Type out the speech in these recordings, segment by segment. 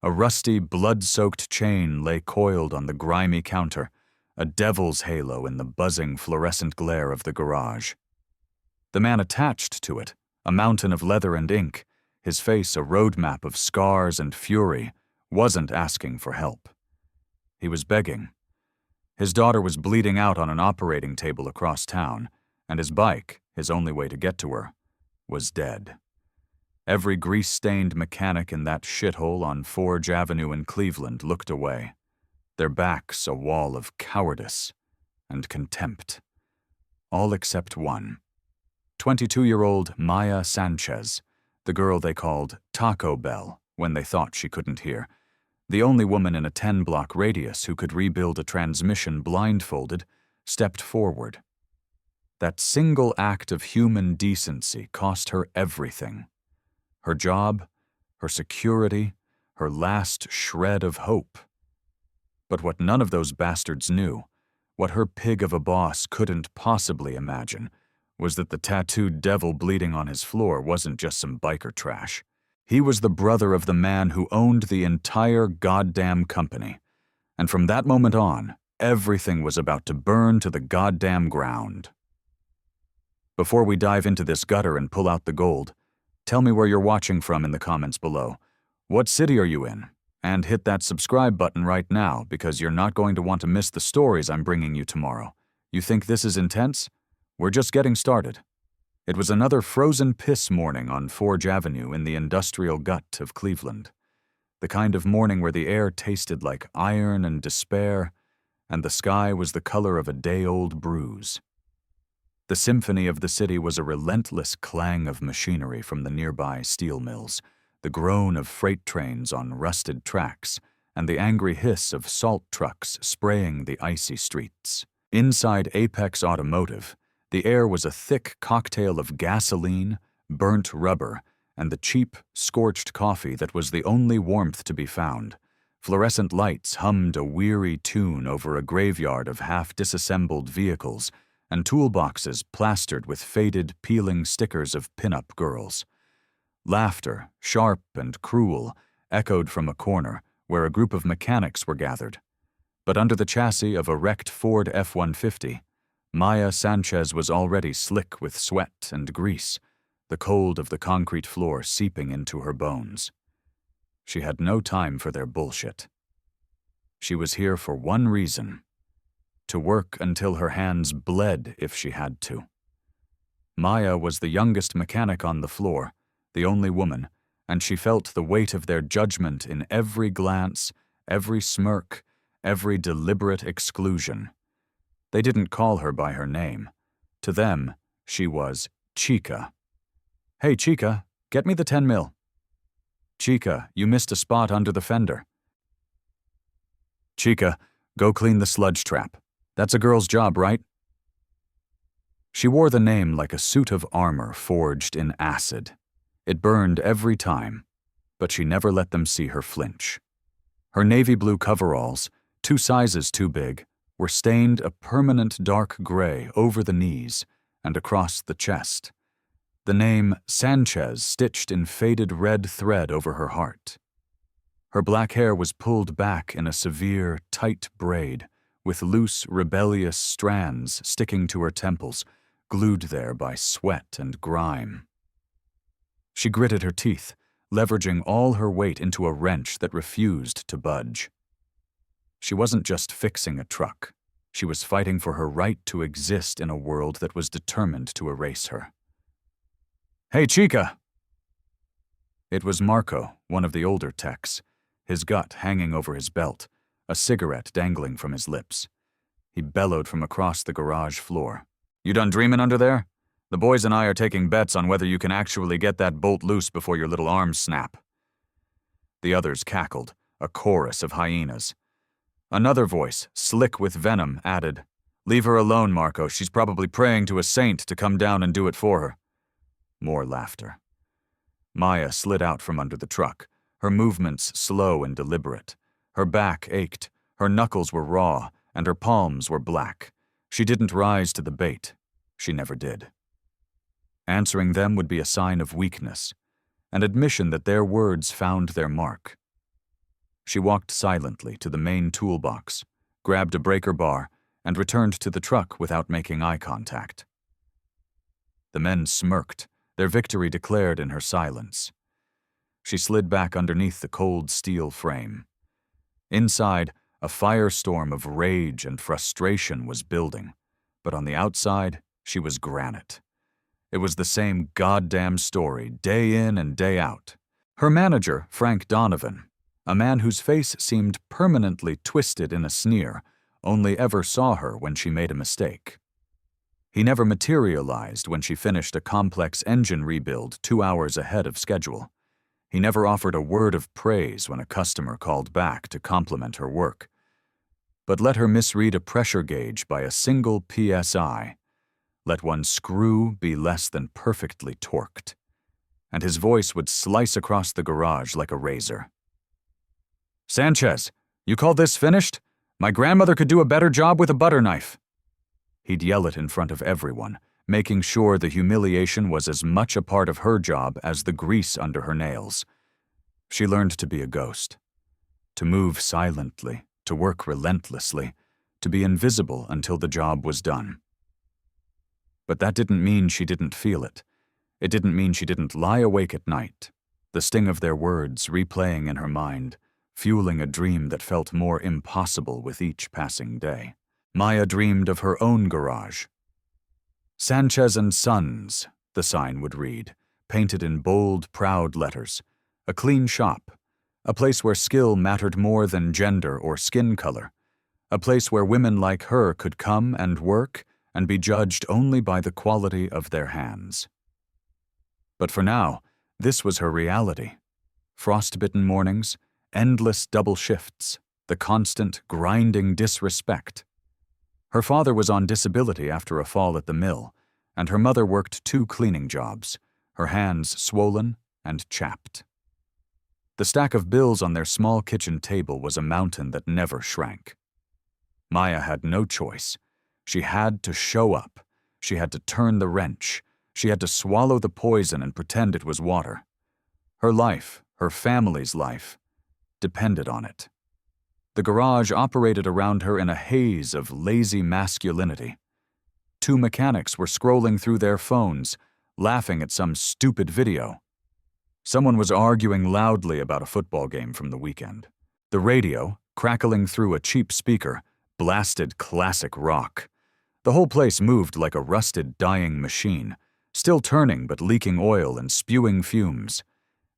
A rusty, blood-soaked chain lay coiled on the grimy counter, a devil's halo in the buzzing fluorescent glare of the garage. The man attached to it, a mountain of leather and ink, his face a roadmap of scars and fury, wasn't asking for help. He was begging. His daughter was bleeding out on an operating table across town, and his bike, his only way to get to her, was dead. Every grease-stained mechanic in that shithole on Forge Avenue in Cleveland looked away, their backs a wall of cowardice and contempt. All except one. 22-year-old Maya Sanchez, the girl they called Taco Bell when they thought she couldn't hear, the only woman in a 10-block radius who could rebuild a transmission blindfolded, stepped forward. That single act of human decency cost her everything. Her job, her security, her last shred of hope. But what none of those bastards knew, what her pig of a boss couldn't possibly imagine, was that the tattooed devil bleeding on his floor wasn't just some biker trash. He was the brother of the man who owned the entire goddamn company. And from that moment on, everything was about to burn to the goddamn ground. Before we dive into this gutter and pull out the gold, tell me where you're watching from in the comments below. What city are you in? And hit that subscribe button right now because you're not going to want to miss the stories I'm bringing you tomorrow. You think this is intense? We're just getting started. It was another frozen piss morning on Forge Avenue in the industrial gut of Cleveland. The kind of morning where the air tasted like iron and despair, and the sky was the color of a day-old bruise. The symphony of the city was a relentless clang of machinery from the nearby steel mills, the groan of freight trains on rusted tracks, and the angry hiss of salt trucks spraying the icy streets. Inside Apex Automotive, the air was a thick cocktail of gasoline, burnt rubber, and the cheap, scorched coffee that was the only warmth to be found. Fluorescent lights hummed a weary tune over a graveyard of half-disassembled vehicles, and toolboxes plastered with faded, peeling stickers of pin-up girls. Laughter, sharp and cruel, echoed from a corner where a group of mechanics were gathered. But under the chassis of a wrecked Ford F-150, Maya Sanchez was already slick with sweat and grease, the cold of the concrete floor seeping into her bones. She had no time for their bullshit. She was here for one reason: to work until her hands bled if she had to. Maya was the youngest mechanic on the floor, the only woman, and she felt the weight of their judgment in every glance, every smirk, every deliberate exclusion. They didn't call her by her name. To them, she was Chica. "Hey, Chica, get me the 10 mil. Chica, you missed a spot under the fender. Chica, go clean the sludge trap. That's a girl's job, right?" She wore the name like a suit of armor forged in acid. It burned every time, but she never let them see her flinch. Her navy blue coveralls, 2 sizes too big, were stained a permanent dark gray over the knees and across the chest. The name Sanchez stitched in faded red thread over her heart. Her black hair was pulled back in a severe, tight braid, with loose, rebellious strands sticking to her temples, glued there by sweat and grime. She gritted her teeth, leveraging all her weight into a wrench that refused to budge. She wasn't just fixing a truck. She was fighting for her right to exist in a world that was determined to erase her. "Hey, Chica!" It was Marco, one of the older techs, his gut hanging over his belt, a cigarette dangling from his lips. He bellowed from across the garage floor. "You done dreaming under there? The boys and I are taking bets on whether you can actually get that bolt loose before your little arms snap." The others cackled, a chorus of hyenas. Another voice, slick with venom, added, "Leave her alone, Marco. She's probably praying to a saint to come down and do it for her." More laughter. Maya slid out from under the truck, her movements slow and deliberate. Her back ached, her knuckles were raw, and her palms were black. She didn't rise to the bait. She never did. Answering them would be a sign of weakness, an admission that their words found their mark. She walked silently to the main toolbox, grabbed a breaker bar, and returned to the truck without making eye contact. The men smirked, their victory declared in her silence. She slid back underneath the cold steel frame. Inside, a firestorm of rage and frustration was building, but on the outside, she was granite. It was the same goddamn story, day in and day out. Her manager, Frank Donovan, a man whose face seemed permanently twisted in a sneer, only ever saw her when she made a mistake. He never materialized when she finished a complex engine rebuild 2 hours ahead of schedule. He never offered a word of praise when a customer called back to compliment her work. But let her misread a pressure gauge by a single PSI. Let one screw be less than perfectly torqued, and his voice would slice across the garage like a razor. "Sanchez, you call this finished? My grandmother could do a better job with a butter knife." He'd yell it in front of everyone, making sure the humiliation was as much a part of her job as the grease under her nails. She learned to be a ghost, to move silently, to work relentlessly, to be invisible until the job was done. But that didn't mean she didn't feel it. It didn't mean she didn't lie awake at night, the sting of their words replaying in her mind, fueling a dream that felt more impossible with each passing day. Maya dreamed of her own garage. Sanchez and Sons, the sign would read, painted in bold, proud letters. A clean shop, a place where skill mattered more than gender or skin color, a place where women like her could come and work and be judged only by the quality of their hands. But for now, this was her reality. Frostbitten mornings, endless double shifts, the constant, grinding disrespect. Her father was on disability after a fall at the mill, and her mother worked 2 cleaning jobs, her hands swollen and chapped. The stack of bills on their small kitchen table was a mountain that never shrank. Maya had no choice. She had to show up. She had to turn the wrench. She had to swallow the poison and pretend it was water. Her life, her family's life, depended on it. The garage operated around her in a haze of lazy masculinity. 2 mechanics were scrolling through their phones, laughing at some stupid video. Someone was arguing loudly about a football game from the weekend. The radio, crackling through a cheap speaker, blasted classic rock. The whole place moved like a rusted, dying machine, still turning but leaking oil and spewing fumes.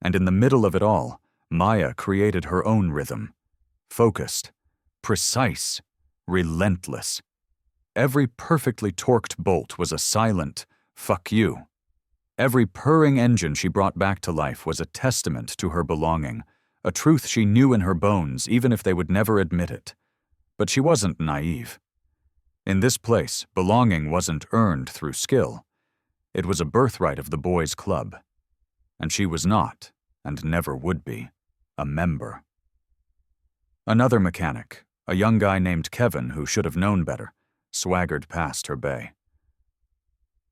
And in the middle of it all, Maya created her own rhythm. Focused, precise, relentless. Every perfectly torqued bolt was a silent, "fuck you." Every purring engine she brought back to life was a testament to her belonging, a truth she knew in her bones even if they would never admit it. But she wasn't naive. In this place, belonging wasn't earned through skill. It was a birthright of the boys' club. And she was not, and never would be, a member. Another mechanic, a young guy named Kevin who should have known better, swaggered past her bay.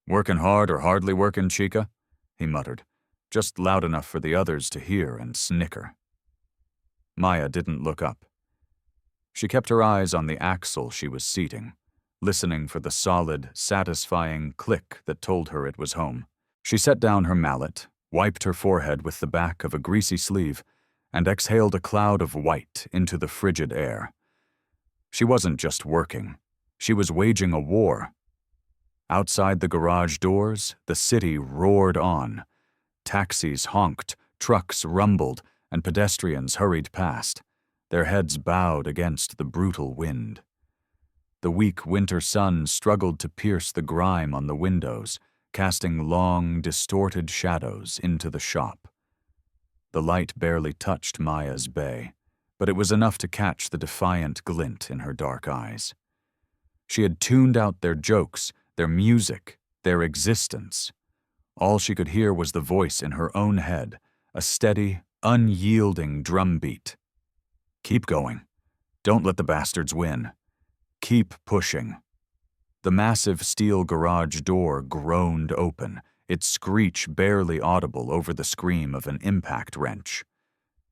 "Working hard or hardly working, Chica?" he muttered, just loud enough for the others to hear and snicker. Maya didn't look up. She kept her eyes on the axle she was seating, listening for the solid, satisfying click that told her it was home. She set down her mallet, wiped her forehead with the back of a greasy sleeve, and exhaled a cloud of white into the frigid air. She wasn't just working. She was waging a war. Outside the garage doors, the city roared on. Taxis honked, trucks rumbled, and pedestrians hurried past, their heads bowed against the brutal wind. The weak winter sun struggled to pierce the grime on the windows, casting long, distorted shadows into the shop. The light barely touched Maya's bay, but it was enough to catch the defiant glint in her dark eyes. She had tuned out their jokes, their music, their existence. All she could hear was the voice in her own head, a steady, unyielding drumbeat. "Keep going. Don't let the bastards win. Keep pushing." The massive steel garage door groaned open, its screech barely audible over the scream of an impact wrench.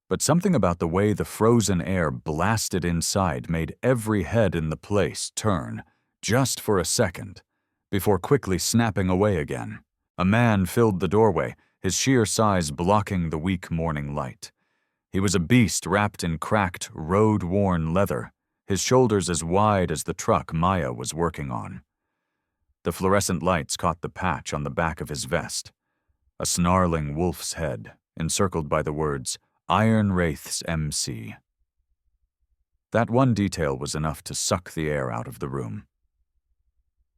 but something about the way the frozen air blasted inside made every head in the place turn, just for a second, before quickly snapping away again. A man filled the doorway, his sheer size blocking the weak morning light. He was a beast wrapped in cracked, road-worn leather, his shoulders as wide as the truck Maya was working on. The fluorescent lights caught the patch on the back of his vest, a snarling wolf's head, encircled by the words, Iron Wraiths MC. That one detail was enough to suck the air out of the room.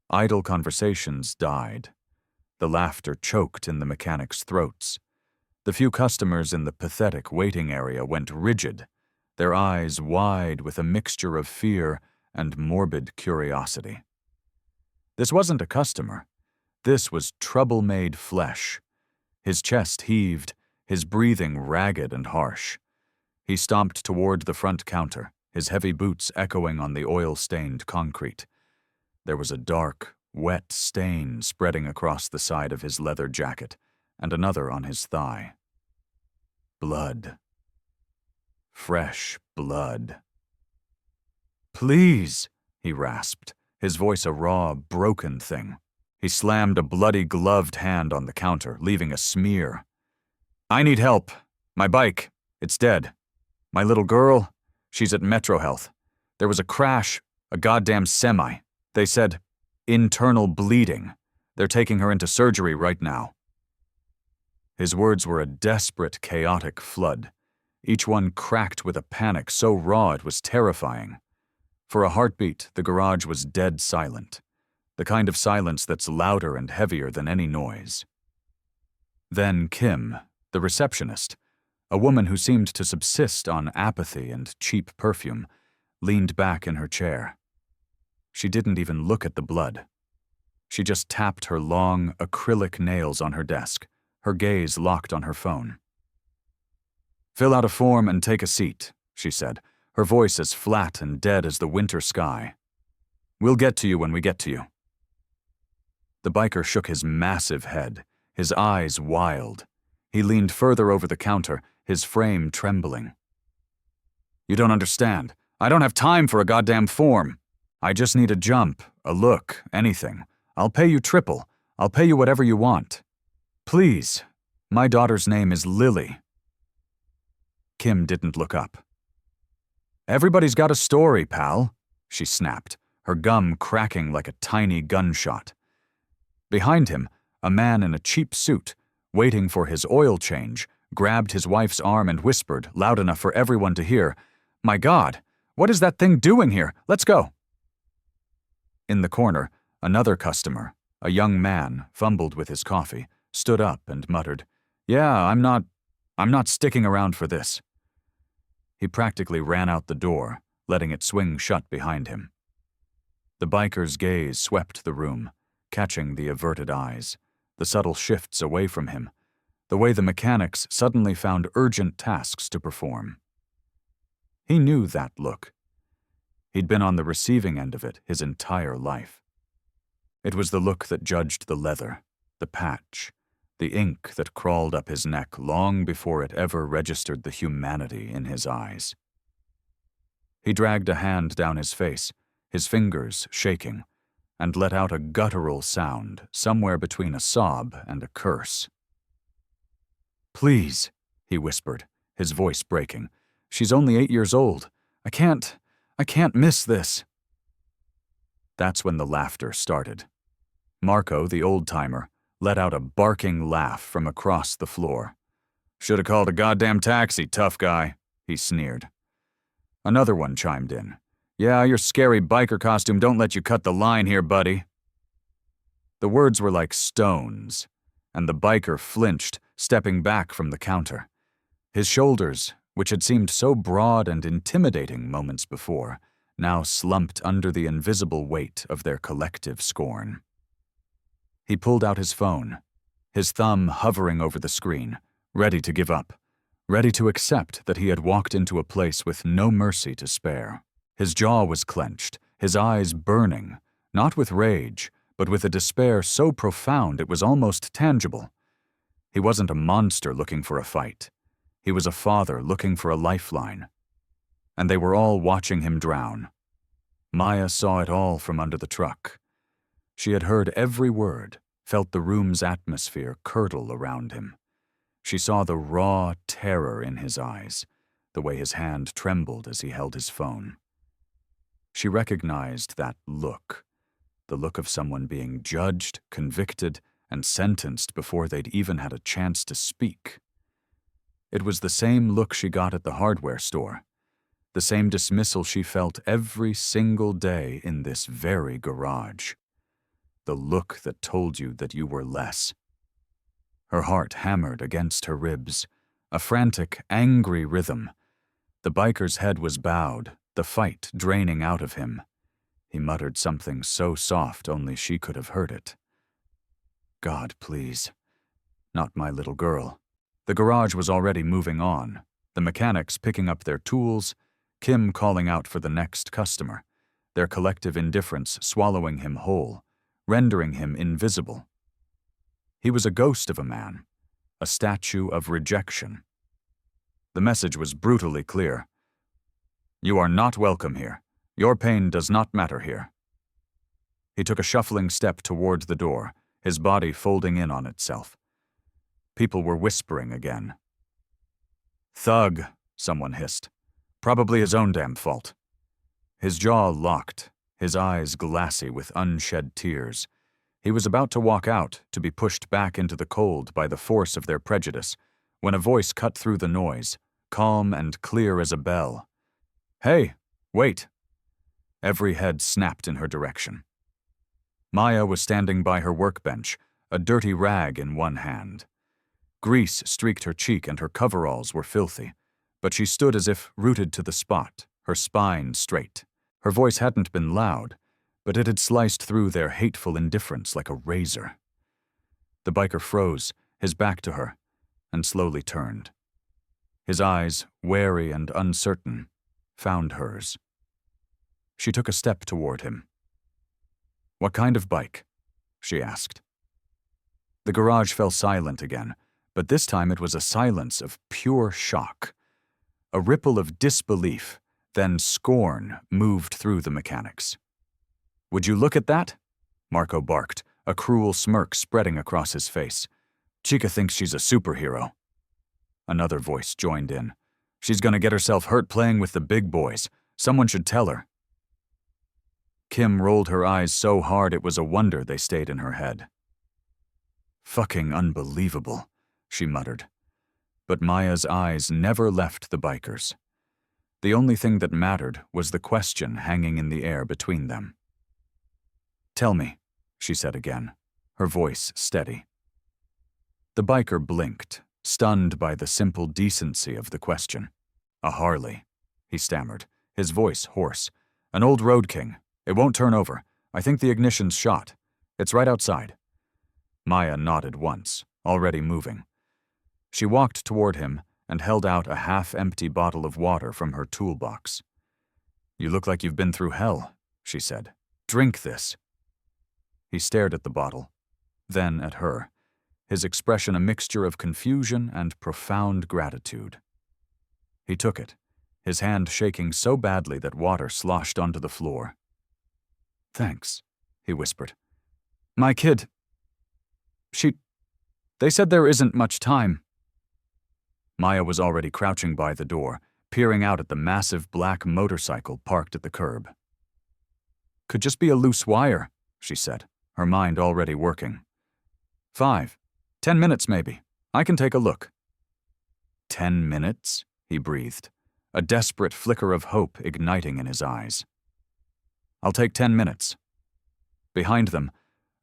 Idle conversations died. The laughter choked in the mechanics' throats. The few customers in the pathetic waiting area went rigid, their eyes wide with a mixture of fear and morbid curiosity. This wasn't a customer. This was trouble-made flesh. His chest heaved, his breathing ragged and harsh. He stomped toward the front counter, his heavy boots echoing on the oil-stained concrete. There was a dark, wet stain spreading across the side of his leather jacket, and another on his thigh. Blood. Fresh blood. "Please," he rasped, his voice a raw, broken thing. He slammed a bloody gloved hand on the counter, leaving a smear. "I need help. My bike, it's dead. My little girl, she's at Metro Health. There was a crash, a goddamn semi. They said, internal bleeding. They're taking her into surgery right now." His words were a desperate, chaotic flood, each one cracked with a panic so raw it was terrifying. For a heartbeat, the garage was dead silent, the kind of silence that's louder and heavier than any noise. Then Kim, the receptionist, a woman who seemed to subsist on apathy and cheap perfume, leaned back in her chair. She didn't even look at the blood. She just tapped her long, acrylic nails on her desk, her gaze locked on her phone. "Fill out a form and take a seat," she said, her voice as flat and dead as the winter sky. "We'll get to you when we get to you." The biker shook his massive head, his eyes wild. He leaned further over the counter, his frame trembling. "You don't understand. I don't have time for a goddamn form. I just need a jump, a look, anything. I'll pay you triple. I'll pay you whatever you want. Please. My daughter's name is Lily." Kim didn't look up. "Everybody's got a story, pal," she snapped, her gum cracking like a tiny gunshot. Behind him, a man in a cheap suit, waiting for his oil change, grabbed his wife's arm and whispered, loud enough for everyone to hear, "My God, what is that thing doing here? Let's go." In the corner, another customer, a young man, fumbled with his coffee, stood up and muttered, "Yeah, I'm not sticking around for this." He practically ran out the door, letting it swing shut behind him. The biker's gaze swept the room, catching the averted eyes, the subtle shifts away from him, the way the mechanics suddenly found urgent tasks to perform. He knew that look. He'd been on the receiving end of it his entire life. It was the look that judged the leather, the patch, the ink that crawled up his neck long before it ever registered the humanity in his eyes. He dragged a hand down his face, his fingers shaking, and let out a guttural sound somewhere between a sob and a curse. "Please," he whispered, his voice breaking. "She's only 8 years old. I can't miss this." That's when the laughter started. Marco, the old-timer, let out a barking laugh from across the floor. "Shoulda called a goddamn taxi, tough guy," he sneered. Another one chimed in. "Yeah, your scary biker costume don't let you cut the line here, buddy." The words were like stones, and the biker flinched, stepping back from the counter. His shoulders, which had seemed so broad and intimidating moments before, now slumped under the invisible weight of their collective scorn. He pulled out his phone, his thumb hovering over the screen, ready to give up, ready to accept that he had walked into a place with no mercy to spare. His jaw was clenched, his eyes burning, not with rage, but with a despair so profound it was almost tangible. He wasn't a monster looking for a fight. He was a father looking for a lifeline. And they were all watching him drown. Maya saw it all from under the truck. She had heard every word, felt the room's atmosphere curdle around him. She saw the raw terror in his eyes, the way his hand trembled as he held his phone. She recognized that look, the look of someone being judged, convicted, and sentenced before they'd even had a chance to speak. It was the same look she got at the hardware store, the same dismissal she felt every single day in this very garage. The look that told you that you were less. Her heart hammered against her ribs, a frantic, angry rhythm. The biker's head was bowed, the fight draining out of him. He muttered something so soft only she could have heard it. God, please. Not my little girl. The garage was already moving on, the mechanics picking up their tools, Kim calling out for the next customer, their collective indifference swallowing him whole, rendering him invisible. He was a ghost of a man, a statue of rejection. The message was brutally clear. You are not welcome here. Your pain does not matter here. He took a shuffling step toward the door, his body folding in on itself. People were whispering again. Thug, someone hissed. Probably his own damn fault. His jaw locked, his eyes glassy with unshed tears. He was about to walk out, to be pushed back into the cold by the force of their prejudice, when a voice cut through the noise, calm and clear as a bell. Hey, wait. Every head snapped in her direction. Maya was standing by her workbench, a dirty rag in one hand. Grease streaked her cheek and her coveralls were filthy, but she stood as if rooted to the spot, her spine straight. Her voice hadn't been loud, but it had sliced through their hateful indifference like a razor. The biker froze, his back to her, and slowly turned. His eyes, wary and uncertain, found hers. She took a step toward him. What kind of bike? She asked. The garage fell silent again, but this time it was a silence of pure shock. A ripple of disbelief, then scorn moved through the mechanics. Would you look at that? Marco barked, a cruel smirk spreading across his face. Chica thinks she's a superhero. Another voice joined in. She's gonna get herself hurt playing with the big boys. Someone should tell her. Kim rolled her eyes so hard it was a wonder they stayed in her head. Fucking unbelievable, she muttered. But Maya's eyes never left the bikers. The only thing that mattered was the question hanging in the air between them. Tell me, she said again, her voice steady. The biker blinked, stunned by the simple decency of the question. A Harley, he stammered, his voice hoarse. An old Road King. It won't turn over. I think the ignition's shot. It's right outside. Maya nodded once, already moving. She walked toward him and held out a half-empty bottle of water from her toolbox. You look like you've been through hell, she said. Drink this. He stared at the bottle, then at her, his expression a mixture of confusion and profound gratitude. He took it, his hand shaking so badly that water sloshed onto the floor. Thanks, he whispered. My kid. They said there isn't much time. Maya was already crouching by the door, peering out at the massive black motorcycle parked at the curb. Could just be a loose wire, she said, her mind already working. 5, 10 minutes maybe. I can take a look. 10 minutes? He breathed, a desperate flicker of hope igniting in his eyes. I'll take 10 minutes. Behind them,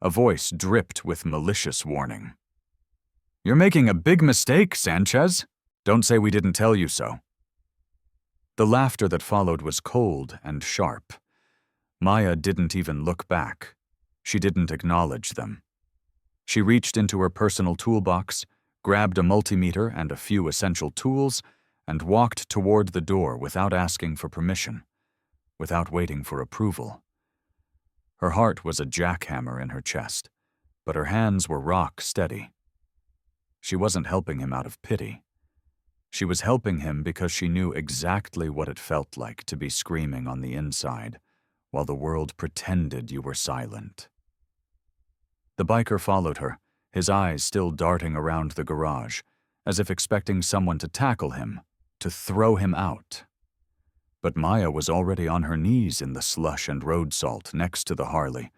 a voice dripped with malicious warning. You're making a big mistake, Sanchez. Don't say we didn't tell you so. The laughter that followed was cold and sharp. Maya didn't even look back. She didn't acknowledge them. She reached into her personal toolbox, grabbed a multimeter and a few essential tools, and walked toward the door without asking for permission, without waiting for approval. Her heart was a jackhammer in her chest, but her hands were rock steady. She wasn't helping him out of pity. She was helping him because she knew exactly what it felt like to be screaming on the inside, while the world pretended you were silent. The biker followed her, his eyes still darting around the garage, as if expecting someone to tackle him, to throw him out. But Maya was already on her knees in the slush and road salt next to the Harley,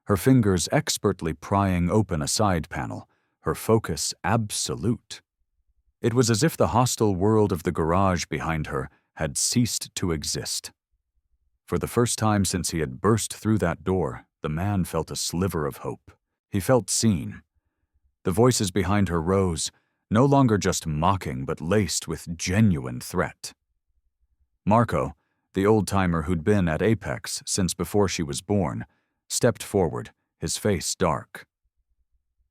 her fingers expertly prying open a side panel, her focus absolute. It was as if the hostile world of the garage behind her had ceased to exist. For the first time since he had burst through that door, the man felt a sliver of hope. He felt seen. The voices behind her rose, no longer just mocking but laced with genuine threat. Marco, the old-timer who'd been at Apex since before she was born, stepped forward, his face dark.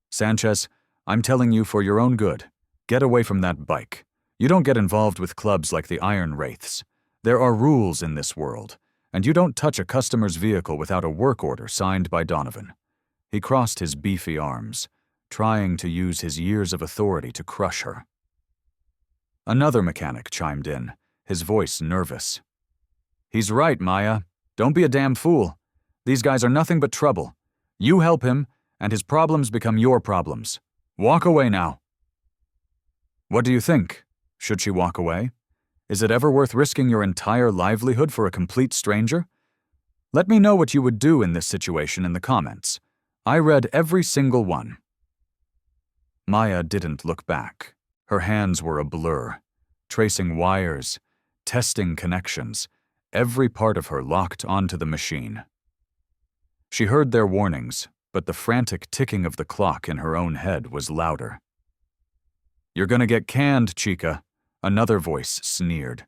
"Sanchez, I'm telling you for your own good. Get away from that bike. You don't get involved with clubs like the Iron Wraiths. There are rules in this world, and you don't touch a customer's vehicle without a work order signed by Donovan." He crossed his beefy arms, trying to use his years of authority to crush her. Another mechanic chimed in, his voice nervous. "He's right, Maya. Don't be a damn fool. These guys are nothing but trouble. You help him, and his problems become your problems. Walk away now." What do you think? Should she walk away? Is it ever worth risking your entire livelihood for a complete stranger? Let me know what you would do in this situation in the comments. I read every single one. Maya didn't look back. Her hands were a blur, tracing wires, testing connections, every part of her locked onto the machine. She heard their warnings, but the frantic ticking of the clock in her own head was louder. "You're gonna get canned, Chica," another voice sneered.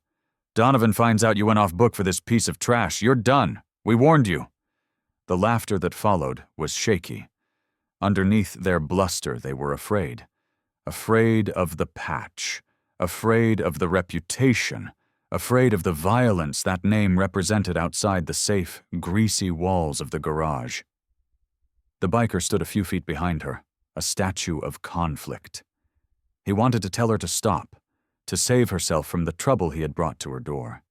"Donovan finds out you went off book for this piece of trash. You're done. We warned you." The laughter that followed was shaky. Underneath their bluster, they were afraid. Afraid of the patch. Afraid of the reputation. Afraid of the violence that name represented outside the safe, greasy walls of the garage. The biker stood a few feet behind her, a statue of conflict. He wanted to tell her to stop, to save herself from the trouble he had brought to her door.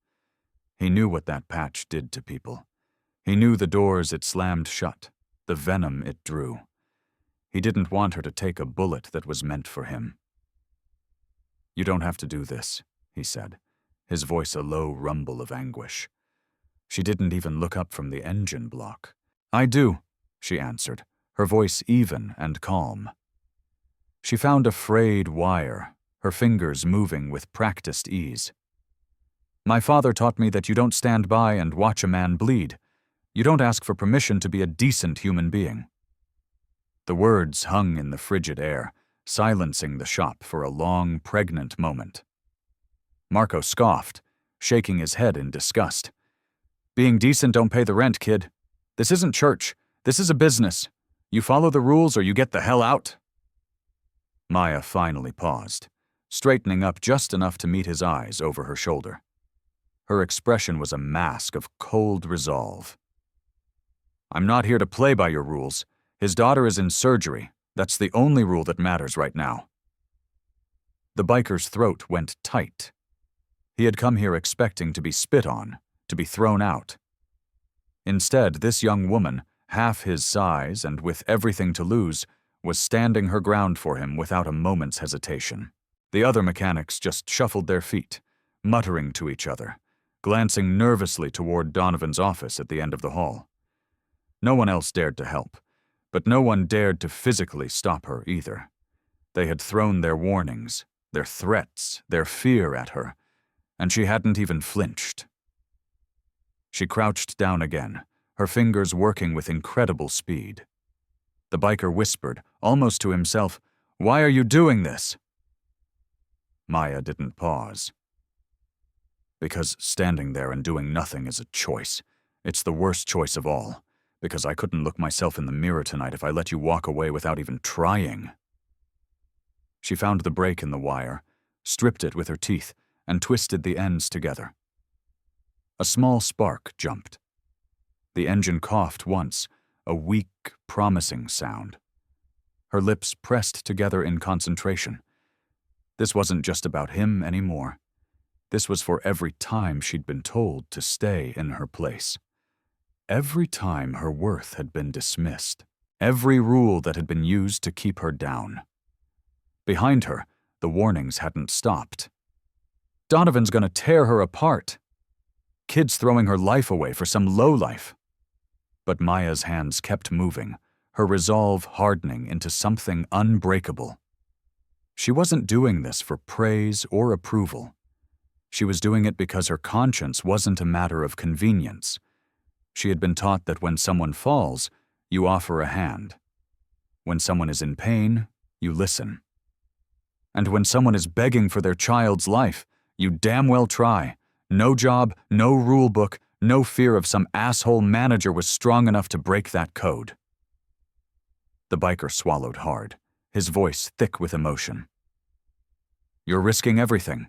He knew what that patch did to people. He knew the doors it slammed shut, the venom it drew. He didn't want her to take a bullet that was meant for him. "You don't have to do this," he said, his voice a low rumble of anguish. She didn't even look up from the engine block. "I do," she answered, her voice even and calm. She found a frayed wire, her fingers moving with practiced ease. "My father taught me that you don't stand by and watch a man bleed. You don't ask for permission to be a decent human being." The words hung in the frigid air, silencing the shop for a long, pregnant moment. Marco scoffed, shaking his head in disgust. "Being decent don't pay the rent, kid. This isn't church. This is a business. You follow the rules or you get the hell out." Maya finally paused, straightening up just enough to meet his eyes over her shoulder. Her expression was a mask of cold resolve. "I'm not here to play by your rules. His daughter is in surgery. That's the only rule that matters right now." The biker's throat went tight. He had come here expecting to be spit on, to be thrown out. Instead, this young woman, half his size and with everything to lose, was standing her ground for him without a moment's hesitation. The other mechanics just shuffled their feet, muttering to each other, glancing nervously toward Donovan's office at the end of the hall. No one else dared to help, but no one dared to physically stop her either. They had thrown their warnings, their threats, their fear at her, and she hadn't even flinched. She crouched down again, her fingers working with incredible speed. The biker whispered, almost to himself, "Why are you doing this?" Maya didn't pause. "Because standing there and doing nothing is a choice. It's the worst choice of all. Because I couldn't look myself in the mirror tonight if I let you walk away without even trying." She found the break in the wire, stripped it with her teeth, and twisted the ends together. A small spark jumped. The engine coughed once, a weak, promising sound. Her lips pressed together in concentration. This wasn't just about him anymore. This was for every time she'd been told to stay in her place. Every time her worth had been dismissed. Every rule that had been used to keep her down. Behind her, the warnings hadn't stopped. Donovan's gonna tear her apart. Kids throwing her life away for some lowlife. But Maya's hands kept moving, her resolve hardening into something unbreakable. She wasn't doing this for praise or approval. She was doing it because her conscience wasn't a matter of convenience. She had been taught that when someone falls, you offer a hand. When someone is in pain, you listen. And when someone is begging for their child's life, you damn well try. No job, no rule book, no fear of some asshole manager was strong enough to break that code. The biker swallowed hard, his voice thick with emotion. You're risking everything.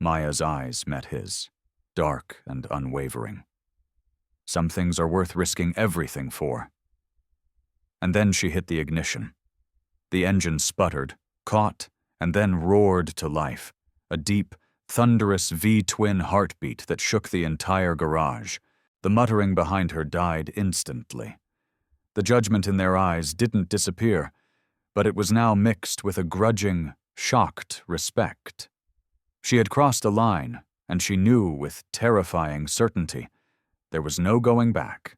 Maya's eyes met his, dark and unwavering. Some things are worth risking everything for. And then she hit the ignition. The engine sputtered, caught, and then roared to life, a deep, thunderous V-twin heartbeat that shook the entire garage. The muttering behind her died instantly. The judgment in their eyes didn't disappear, but it was now mixed with a grudging, shocked respect. She had crossed a line, and she knew with terrifying certainty there was no going back.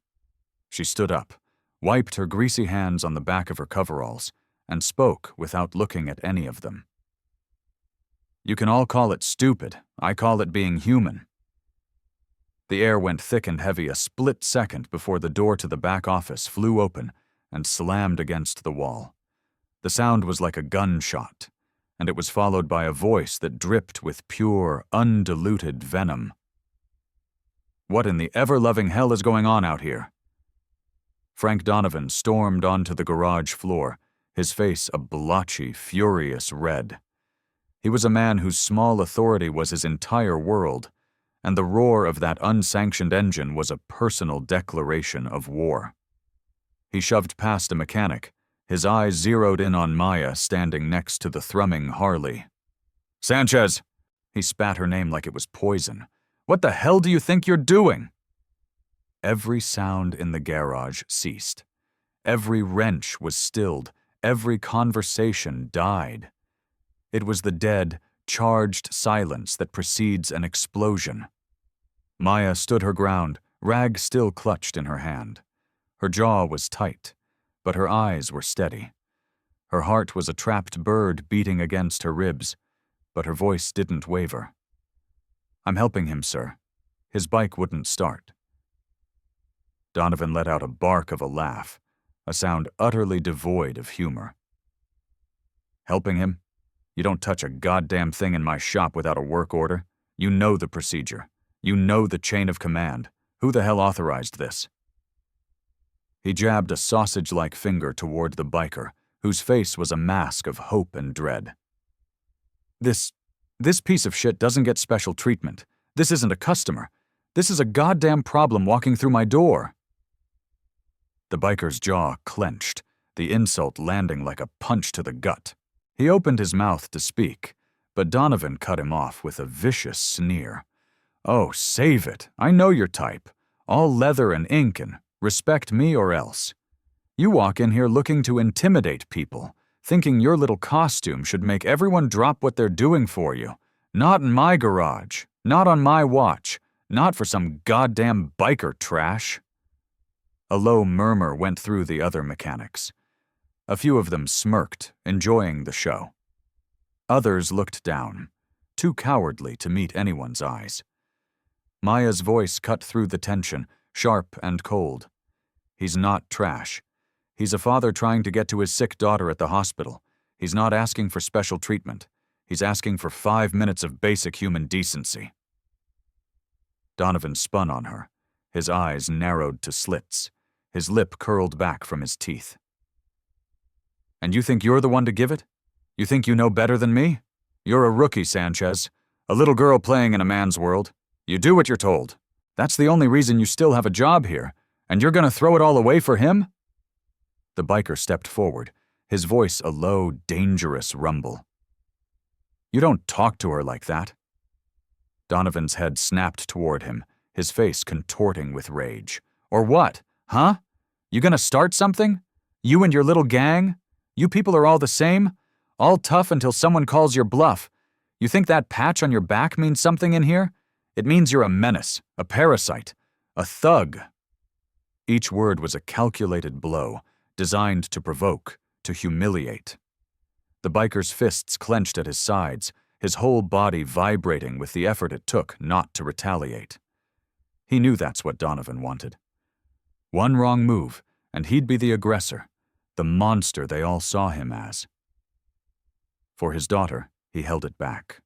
She stood up, wiped her greasy hands on the back of her coveralls, and spoke without looking at any of them. You can all call it stupid. I call it being human. The air went thick and heavy a split second before the door to the back office flew open and slammed against the wall. The sound was like a gunshot, and it was followed by a voice that dripped with pure, undiluted venom. What in the ever-loving hell is going on out here? Frank Donovan stormed onto the garage floor, his face a blotchy, furious red. He was a man whose small authority was his entire world, and the roar of that unsanctioned engine was a personal declaration of war. He shoved past a mechanic, his eyes zeroed in on Maya standing next to the thrumming Harley. Sanchez! He spat her name like it was poison. What the hell do you think you're doing? Every sound in the garage ceased. Every wrench was stilled. Every conversation died. It was the dead, charged silence that precedes an explosion. Maya stood her ground, rag still clutched in her hand. Her jaw was tight, but her eyes were steady. Her heart was a trapped bird beating against her ribs, but her voice didn't waver. I'm helping him, sir. His bike wouldn't start. Donovan let out a bark of a laugh, a sound utterly devoid of humor. Helping him? You don't touch a goddamn thing in my shop without a work order. You know the procedure. You know the chain of command. Who the hell authorized this? He jabbed a sausage-like finger toward the biker, whose face was a mask of hope and dread. This piece of shit doesn't get special treatment. This isn't a customer. This is a goddamn problem walking through my door. The biker's jaw clenched, the insult landing like a punch to the gut. He opened his mouth to speak, but Donovan cut him off with a vicious sneer. Oh, save it. I know your type. All leather and ink and respect me or else. You walk in here looking to intimidate people, thinking your little costume should make everyone drop what they're doing for you. Not in my garage. Not on my watch. Not for some goddamn biker trash. A low murmur went through the other mechanics. A few of them smirked, enjoying the show. Others looked down, too cowardly to meet anyone's eyes. Maya's voice cut through the tension, sharp and cold. He's not trash. He's a father trying to get to his sick daughter at the hospital. He's not asking for special treatment. He's asking for 5 minutes of basic human decency. Donovan spun on her, his eyes narrowed to slits, his lip curled back from his teeth. And you think you're the one to give it? You think you know better than me? You're a rookie, Sanchez. A little girl playing in a man's world. You do what you're told. That's the only reason you still have a job here, and you're gonna throw it all away for him? The biker stepped forward, his voice a low, dangerous rumble. You don't talk to her like that." Donovan's head snapped toward him, his face contorting with rage. "Or what? Huh? You gonna start something? You and your little gang? You people are all the same? All tough until someone calls your bluff. You think that patch on your back means something in here? It means you're a menace, a parasite, a thug." Each word was a calculated blow, designed to provoke, to humiliate. The biker's fists clenched at his sides, his whole body vibrating with the effort it took not to retaliate. He knew that's what Donovan wanted. One wrong move, and he'd be the aggressor, the monster they all saw him as. For his daughter, he held it back.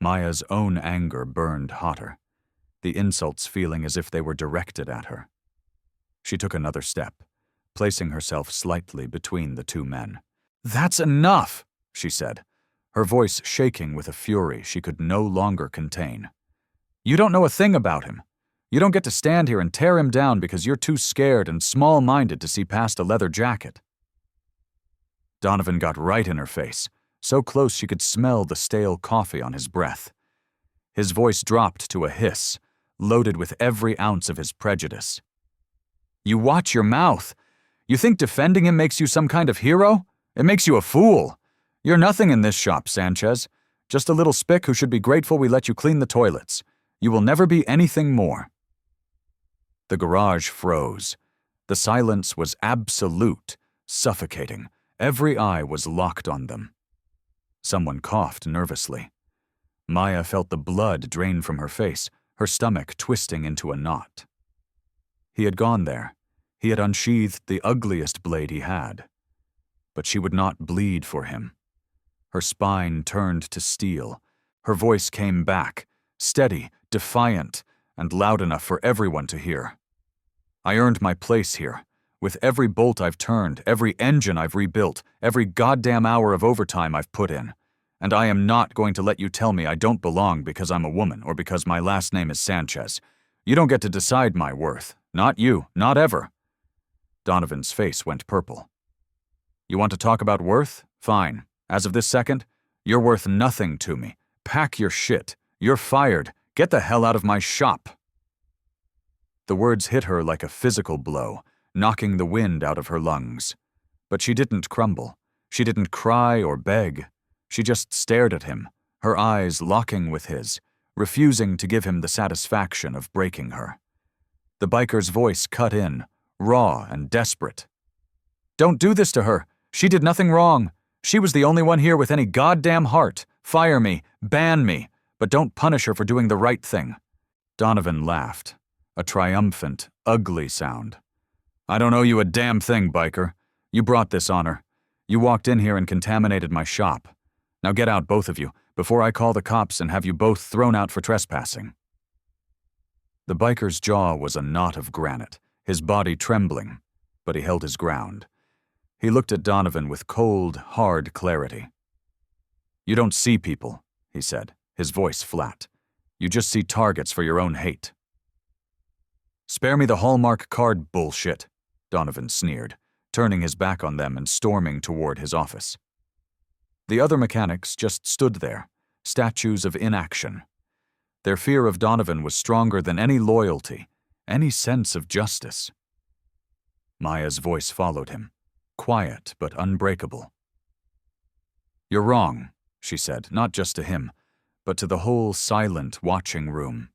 Maya's own anger burned hotter, the insults feeling as if they were directed at her. She took another step, placing herself slightly between the two men. "That's enough," she said, her voice shaking with a fury she could no longer contain. "You don't know a thing about him. You don't get to stand here and tear him down because you're too scared and small-minded to see past a leather jacket." Donovan got right in her face, so close she could smell the stale coffee on his breath. His voice dropped to a hiss, loaded with every ounce of his prejudice. "You watch your mouth. You think defending him makes you some kind of hero? It makes you a fool. You're nothing in this shop, Sanchez. Just a little spick who should be grateful we let you clean the toilets. You will never be anything more." The garage froze. The silence was absolute, suffocating. Every eye was locked on them. Someone coughed nervously. Maya felt the blood drain from her face, her stomach twisting into a knot. He had gone there. He had unsheathed the ugliest blade he had. But she would not bleed for him. Her spine turned to steel. Her voice came back, steady, defiant, and loud enough for everyone to hear. "I earned my place here. With every bolt I've turned, every engine I've rebuilt, every goddamn hour of overtime I've put in. And I am not going to let you tell me I don't belong because I'm a woman or because my last name is Sanchez. You don't get to decide my worth. Not you, not ever." Donovan's face went purple. "You want to talk about worth? Fine. As of this second, you're worth nothing to me. Pack your shit. You're fired. Get the hell out of my shop." The words hit her like a physical blow, knocking the wind out of her lungs. But she didn't crumble. She didn't cry or beg. She just stared at him, her eyes locking with his, refusing to give him the satisfaction of breaking her. The biker's voice cut in, raw and desperate. "Don't do this to her. She did nothing wrong. She was the only one here with any goddamn heart. Fire me, ban me, but don't punish her for doing the right thing." Donovan laughed, a triumphant, ugly sound. "I don't owe you a damn thing, biker. You brought this on her. You walked in here and contaminated my shop. Now get out, both of you, before I call the cops and have you both thrown out for trespassing." The biker's jaw was a knot of granite, his body trembling, but he held his ground. He looked at Donovan with cold, hard clarity. "You don't see people," he said, his voice flat. "You just see targets for your own hate." "Spare me the Hallmark card bullshit," Donovan sneered, turning his back on them and storming toward his office. The other mechanics just stood there, statues of inaction. Their fear of Donovan was stronger than any loyalty, any sense of justice. Maya's voice followed him, quiet but unbreakable. "You're wrong," she said, not just to him, but to the whole silent, watching room.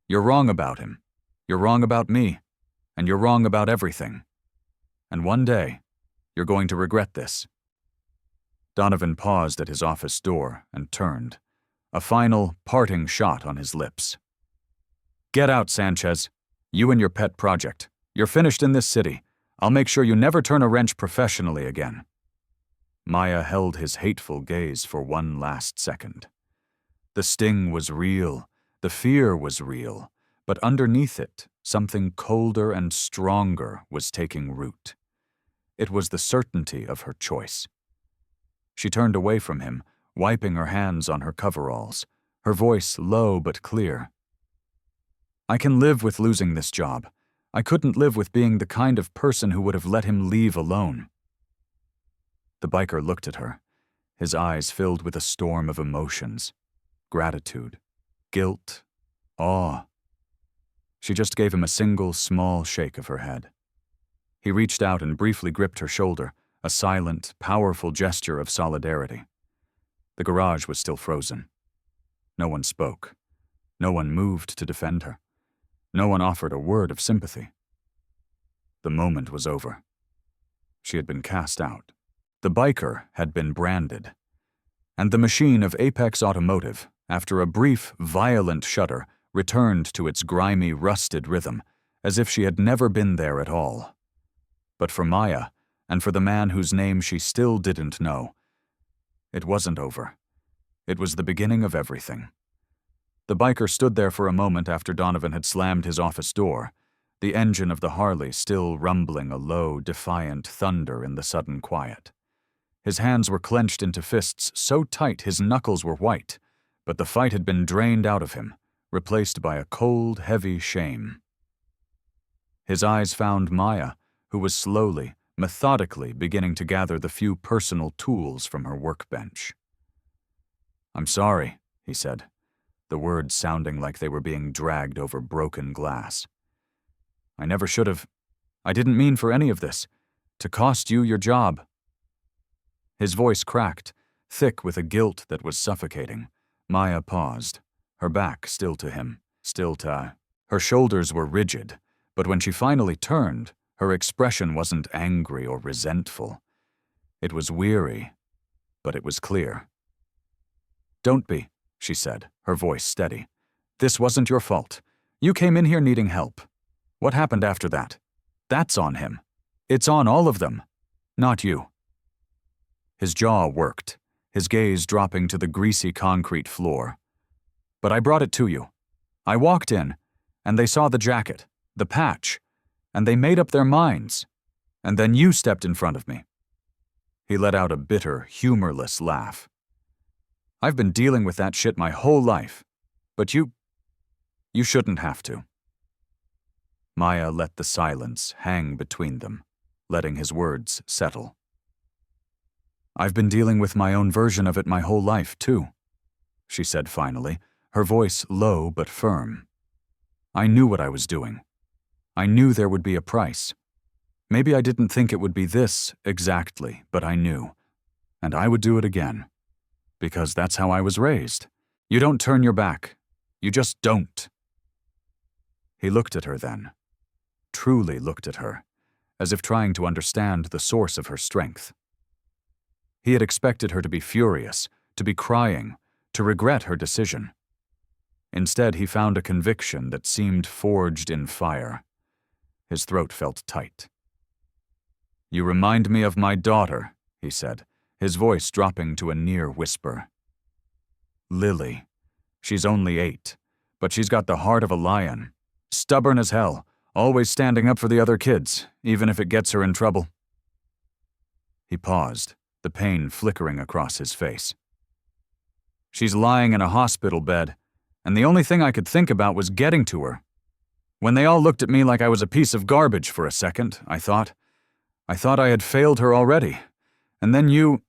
"You're wrong about him. You're wrong about me. And you're wrong about everything. And one day, you're going to regret this." Donovan paused at his office door and turned, a final, parting shot on his lips. "Get out, Sanchez. You and your pet project. You're finished in this city. I'll make sure you never turn a wrench professionally again." Maya held his hateful gaze for one last second. The sting was real, the fear was real, but underneath it, something colder and stronger was taking root. It was the certainty of her choice. She turned away from him, wiping her hands on her coveralls, her voice low but clear. "I can live with losing this job. I couldn't live with being the kind of person who would have let him leave alone." The biker looked at her, his eyes filled with a storm of emotions. Gratitude, guilt, awe. She just gave him a single, small shake of her head. He reached out and briefly gripped her shoulder, a silent, powerful gesture of solidarity. The garage was still frozen. No one spoke. No one moved to defend her. No one offered a word of sympathy. The moment was over. She had been cast out. The biker had been branded. And the machine of Apex Automotive, after a brief, violent shudder, returned to its grimy, rusted rhythm, as if she had never been there at all. But for Maya, and for the man whose name she still didn't know, it wasn't over. It was the beginning of everything. The biker stood there for a moment after Donovan had slammed his office door, the engine of the Harley still rumbling a low, defiant thunder in the sudden quiet. His hands were clenched into fists so tight his knuckles were white, but the fight had been drained out of him, replaced by a cold, heavy shame. His eyes found Maya, who was slowly, methodically beginning to gather the few personal tools from her workbench. "I'm sorry," he said, the words sounding like they were being dragged over broken glass. "I never should have. I didn't mean for any of this. To cost you your job." His voice cracked, thick with a guilt that was suffocating. Maya paused, her back still to him, her shoulders were rigid, but when she finally turned, her expression wasn't angry or resentful. It was weary, but it was clear. "Don't be," she said, her voice steady. "This wasn't your fault. You came in here needing help. What happened after that? That's on him. It's on all of them, not you." His jaw worked, his gaze dropping to the greasy concrete floor. "But I brought it to you. I walked in, and they saw the jacket, the patch, and they made up their minds. And then you stepped in front of me." He let out a bitter, humorless laugh. "I've been dealing with that shit my whole life, but you shouldn't have to." Maya let the silence hang between them, letting his words settle. "I've been dealing with my own version of it my whole life, too," she said finally, her voice low but firm. "I knew what I was doing. I knew there would be a price. Maybe I didn't think it would be this exactly, but I knew. And I would do it again. Because that's how I was raised. You don't turn your back. You just don't." He looked at her then. Truly looked at her, as if trying to understand the source of her strength. He had expected her to be furious, to be crying, to regret her decision. Instead, he found a conviction that seemed forged in fire. His throat felt tight. "You remind me of my daughter," he said, his voice dropping to a near whisper. "Lily. She's only 8, but she's got the heart of a lion. Stubborn as hell, always standing up for the other kids, even if it gets her in trouble." He paused, the pain flickering across his face. "She's lying in a hospital bed, and the only thing I could think about was getting to her. When they all looked at me like I was a piece of garbage for a second, I thought I had failed her already. And then you—"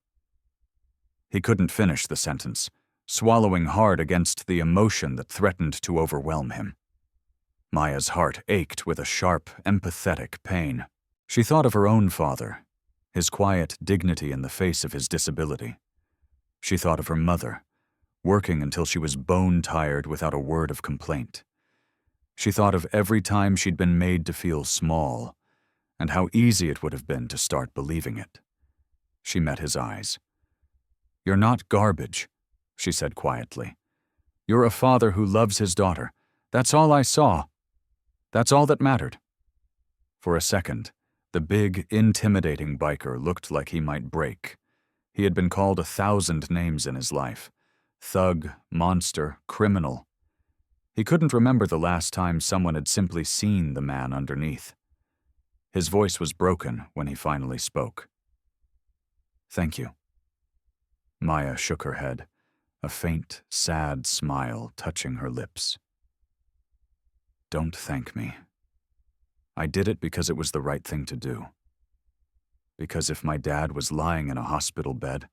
He couldn't finish the sentence, swallowing hard against the emotion that threatened to overwhelm him. Maya's heart ached with a sharp, empathetic pain. She thought of her own father, his quiet dignity in the face of his disability. She thought of her mother, working until she was bone-tired without a word of complaint. She thought of every time she'd been made to feel small, and how easy it would have been to start believing it. She met his eyes. "You're not garbage," she said quietly. "You're a father who loves his daughter. That's all I saw. That's all that mattered." For a second, the big, intimidating biker looked like he might break. He had been called 1,000 names in his life. Thug, monster, criminal. He couldn't remember the last time someone had simply seen the man underneath. His voice was broken when he finally spoke. "Thank you." Maya shook her head, a faint, sad smile touching her lips. "Don't thank me. I did it because it was the right thing to do. Because if my dad was lying in a hospital bed,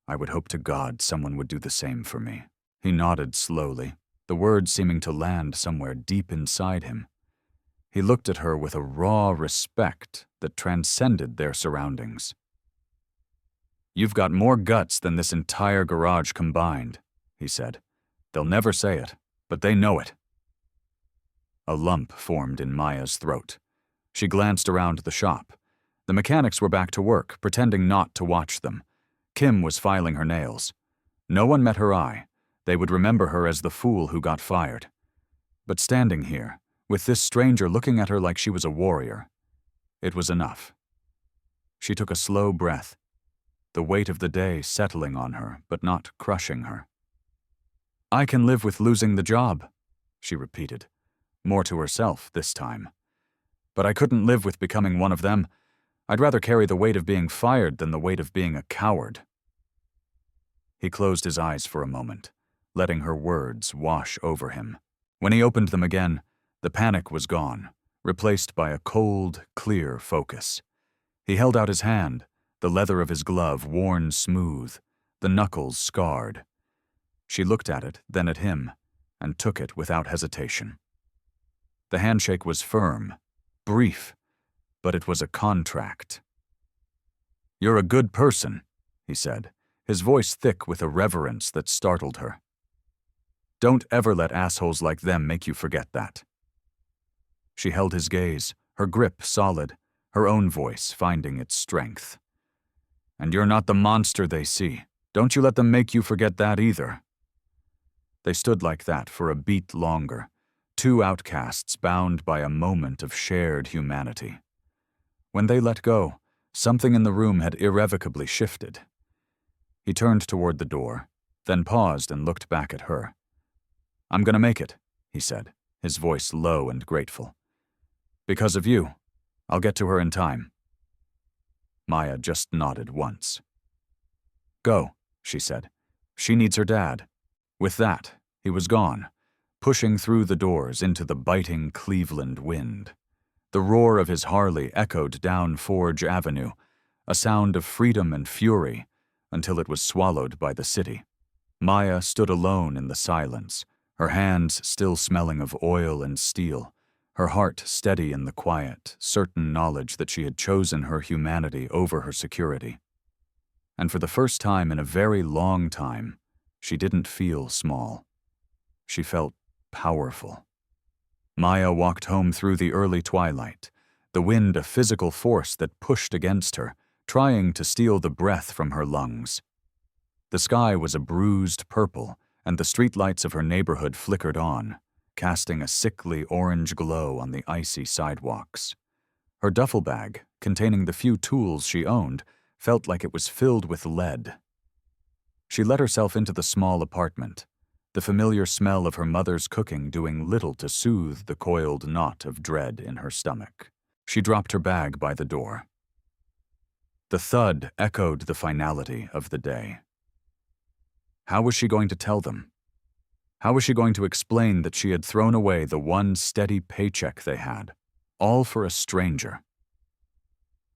I would hope to God someone would do the same for me. He nodded slowly, the words seeming to land somewhere deep inside him. He looked at her with a raw respect that transcended their surroundings. "You've got more guts than this entire garage combined," he said. "They'll never say it, but they know it." A lump formed in Maya's throat. She glanced around the shop. The mechanics were back to work, pretending not to watch them. Kim was filing her nails. No one met her eye. They would remember her as the fool who got fired. But standing here, with this stranger looking at her like she was a warrior, it was enough. She took a slow breath, the weight of the day settling on her, but not crushing her. "I can live with losing the job," she repeated, more to herself this time. "But I couldn't live with becoming one of them. I'd rather carry the weight of being fired than the weight of being a coward." He closed his eyes for a moment, letting her words wash over him. When he opened them again, the panic was gone, replaced by a cold, clear focus. He held out his hand, the leather of his glove worn smooth, the knuckles scarred. She looked at it, then at him, and took it without hesitation. The handshake was firm, brief, but it was a contract. "You're a good person," he said, his voice thick with a reverence that startled her. "Don't ever let assholes like them make you forget that." She held his gaze, her grip solid, her own voice finding its strength. "And you're not the monster they see. Don't you let them make you forget that either." They stood like that for a beat longer, two outcasts bound by a moment of shared humanity. When they let go, something in the room had irrevocably shifted. He turned toward the door, then paused and looked back at her. "I'm gonna make it," he said, his voice low and grateful. "Because of you, I'll get to her in time." Maya just nodded once. "Go," she said. "She needs her dad." With that, he was gone, pushing through the doors into the biting Cleveland wind. The roar of his Harley echoed down Forge Avenue, a sound of freedom and fury, until it was swallowed by the city. Maya stood alone in the silence, her hands still smelling of oil and steel, her heart steady in the quiet, certain knowledge that she had chosen her humanity over her security. And for the first time in a very long time, she didn't feel small. She felt powerful. Maya walked home through the early twilight, the wind a physical force that pushed against her, trying to steal the breath from her lungs. The sky was a bruised purple, and the streetlights of her neighborhood flickered on, casting a sickly orange glow on the icy sidewalks. Her duffel bag, containing the few tools she owned, felt like it was filled with lead. She let herself into the small apartment, the familiar smell of her mother's cooking doing little to soothe the coiled knot of dread in her stomach. She dropped her bag by the door. The thud echoed the finality of the day. How was she going to tell them? How was she going to explain that she had thrown away the one steady paycheck they had, all for a stranger?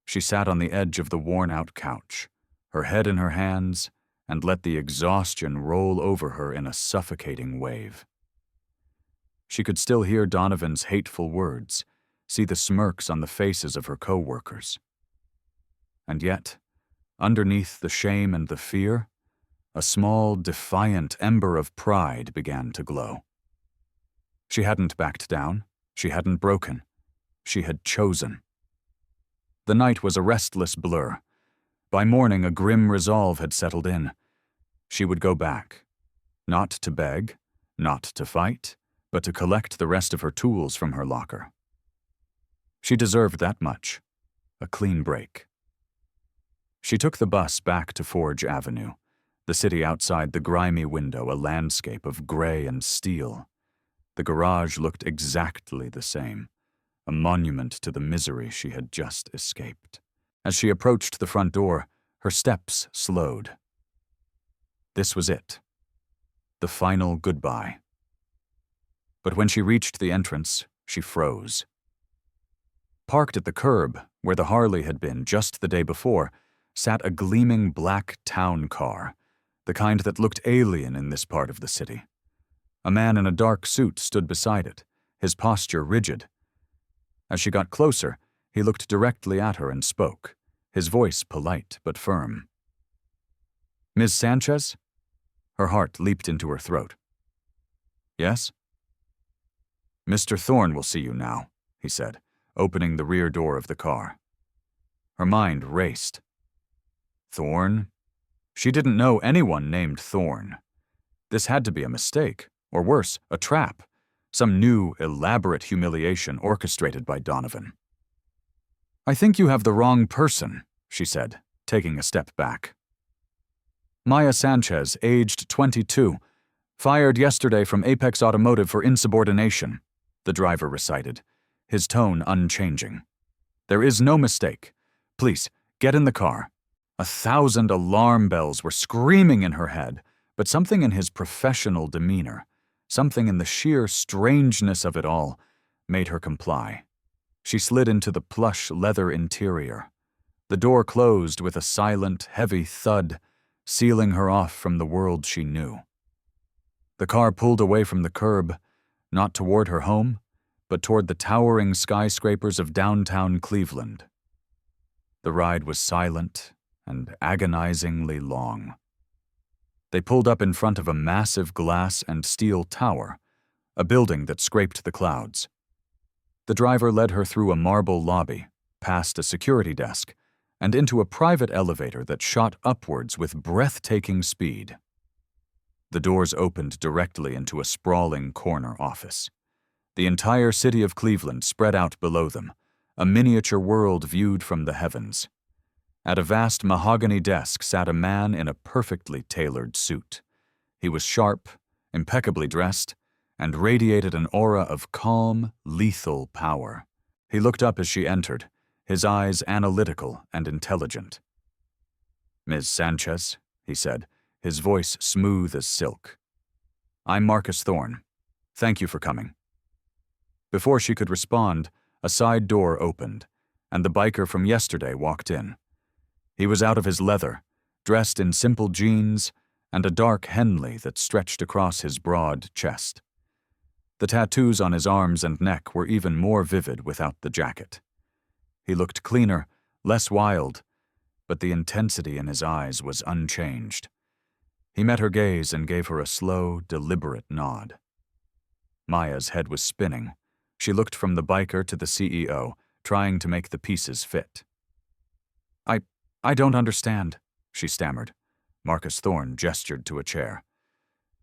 She sat on the edge of the worn-out couch, her head in her hands, and let the exhaustion roll over her in a suffocating wave. She could still hear Donovan's hateful words, see the smirks on the faces of her co-workers. And yet, underneath the shame and the fear, a small, defiant ember of pride began to glow. She hadn't backed down. She hadn't broken. She had chosen. The night was a restless blur. By morning, a grim resolve had settled in. She would go back. Not to beg, not to fight, but to collect the rest of her tools from her locker. She deserved that much. A clean break. She took the bus back to Forge Avenue, the city outside the grimy window a landscape of gray and steel. The garage looked exactly the same, a monument to the misery she had just escaped. As she approached the front door, her steps slowed. This was it. The final goodbye. But when she reached the entrance, she froze. Parked at the curb, where the Harley had been just the day before, sat a gleaming black town car, the kind that looked alien in this part of the city. A man in a dark suit stood beside it, his posture rigid. As she got closer, he looked directly at her and spoke, his voice polite but firm. "Ms. Sanchez?" Her heart leaped into her throat. "Yes?" "Mr. Thorne will see you now," he said, opening the rear door of the car. Her mind raced. Thorne? She didn't know anyone named Thorne. This had to be a mistake, or worse, a trap, some new, elaborate humiliation orchestrated by Donovan. "I think you have the wrong person," she said, taking a step back. "Maya Sanchez, aged 22, fired yesterday from Apex Automotive for insubordination," the driver recited, his tone unchanging. "There is no mistake. Please, get in the car." 1,000 alarm bells were screaming in her head, but something in his professional demeanor, something in the sheer strangeness of it all, made her comply. She slid into the plush leather interior. The door closed with a silent, heavy thud, sealing her off from the world she knew. The car pulled away from the curb, not toward her home, but toward the towering skyscrapers of downtown Cleveland. The ride was silent and agonizingly long. They pulled up in front of a massive glass and steel tower, a building that scraped the clouds. The driver led her through a marble lobby, past a security desk, and into a private elevator that shot upwards with breathtaking speed. The doors opened directly into a sprawling corner office. The entire city of Cleveland spread out below them, a miniature world viewed from the heavens. At a vast mahogany desk sat a man in a perfectly tailored suit. He was sharp, impeccably dressed, and radiated an aura of calm, lethal power. He looked up as she entered, his eyes analytical and intelligent. "Ms. Sanchez," he said, his voice smooth as silk. "I'm Marcus Thorne. Thank you for coming." Before she could respond, a side door opened, and the biker from yesterday walked in. He was out of his leather, dressed in simple jeans and a dark Henley that stretched across his broad chest. The tattoos on his arms and neck were even more vivid without the jacket. He looked cleaner, less wild, but the intensity in his eyes was unchanged. He met her gaze and gave her a slow, deliberate nod. Maya's head was spinning. She looked from the biker to the CEO, trying to make the pieces fit. I don't understand," she stammered. Marcus Thorne gestured to a chair.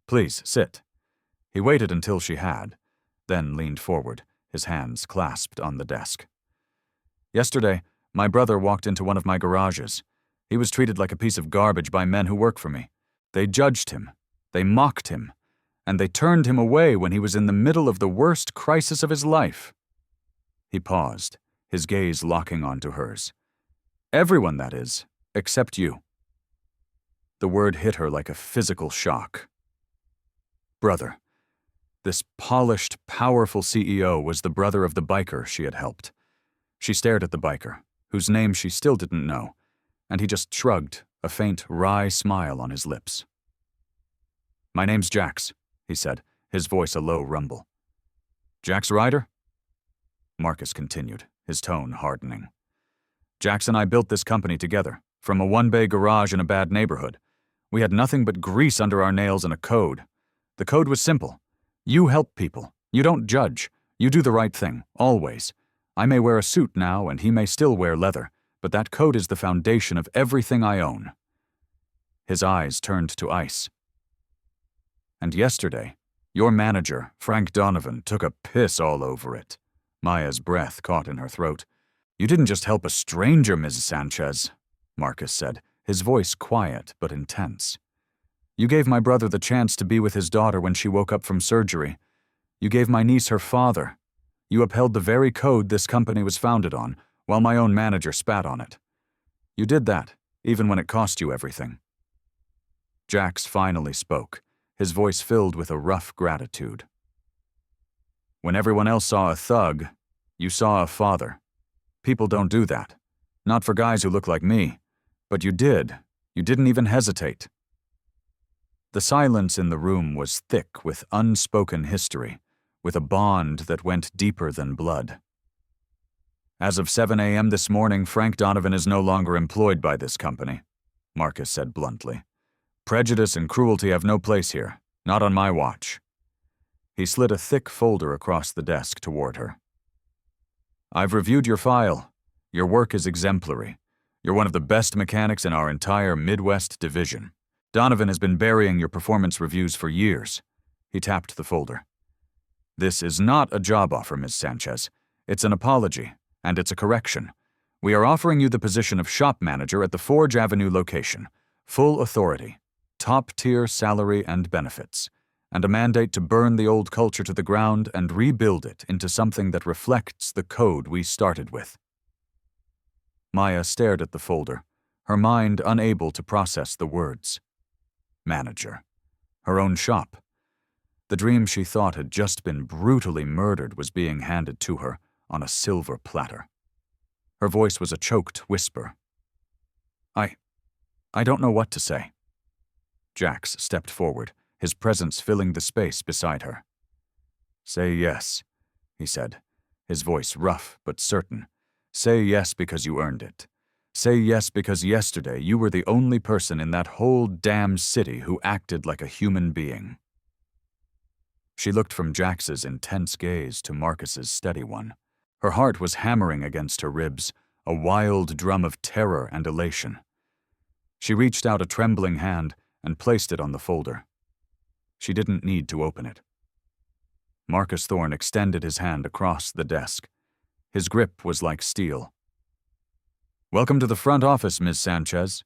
"Please, sit." He waited until she had, then leaned forward, his hands clasped on the desk. "Yesterday, my brother walked into one of my garages. He was treated like a piece of garbage by men who work for me. They judged him, they mocked him, and they turned him away when he was in the middle of the worst crisis of his life." He paused, his gaze locking onto hers. "Everyone, that is, except you." The word hit her like a physical shock. Brother. This polished, powerful CEO was the brother of the biker she had helped. She stared at the biker, whose name she still didn't know, and he just shrugged, a faint, wry smile on his lips. "My name's Jax," he said, his voice a low rumble. "Jax Ryder?" Marcus continued, his tone hardening. "Jax and I built this company together, from a one-bay garage in a bad neighborhood. We had nothing but grease under our nails and a code. The code was simple. You help people. You don't judge. You do the right thing, always. I may wear a suit now and he may still wear leather, but that code is the foundation of everything I own." His eyes turned to ice. "And yesterday, your manager, Frank Donovan, took a piss all over it." Maya's breath caught in her throat. "You didn't just help a stranger, Ms. Sanchez," Marcus said, his voice quiet but intense. "You gave my brother the chance to be with his daughter when she woke up from surgery. You gave my niece her father. You upheld the very code this company was founded on, while my own manager spat on it. You did that, even when it cost you everything." Jax finally spoke, his voice filled with a rough gratitude. "When everyone else saw a thug, you saw a father. People don't do that. Not for guys who look like me. But you did. You didn't even hesitate." The silence in the room was thick with unspoken history, with a bond that went deeper than blood. "As of 7 a.m. this morning, Frank Donovan is no longer employed by this company," Marcus said bluntly. "Prejudice and cruelty have no place here, not on my watch." He slid a thick folder across the desk toward her. "I've reviewed your file. Your work is exemplary. You're one of the best mechanics in our entire Midwest division. Donovan has been burying your performance reviews for years." He tapped the folder. "This is not a job offer, Ms. Sanchez. It's an apology, and it's a correction. We are offering you the position of shop manager at the Forge Avenue location. Full authority, top-tier salary and benefits, and a mandate to burn the old culture to the ground and rebuild it into something that reflects the code we started with." Maya stared at the folder, her mind unable to process the words. Manager. Her own shop. The dream she thought had just been brutally murdered was being handed to her on a silver platter. Her voice was a choked whisper. I don't know what to say." Jax stepped forward, his presence filling the space beside her. "Say yes," he said, his voice rough but certain. "Say yes because you earned it. Say yes because yesterday you were the only person in that whole damn city who acted like a human being." She looked from Jax's intense gaze to Marcus's steady one. Her heart was hammering against her ribs, a wild drum of terror and elation. She reached out a trembling hand and placed it on the folder. She didn't need to open it. Marcus Thorne extended his hand across the desk. His grip was like steel. "Welcome to the front office, Ms. Sanchez."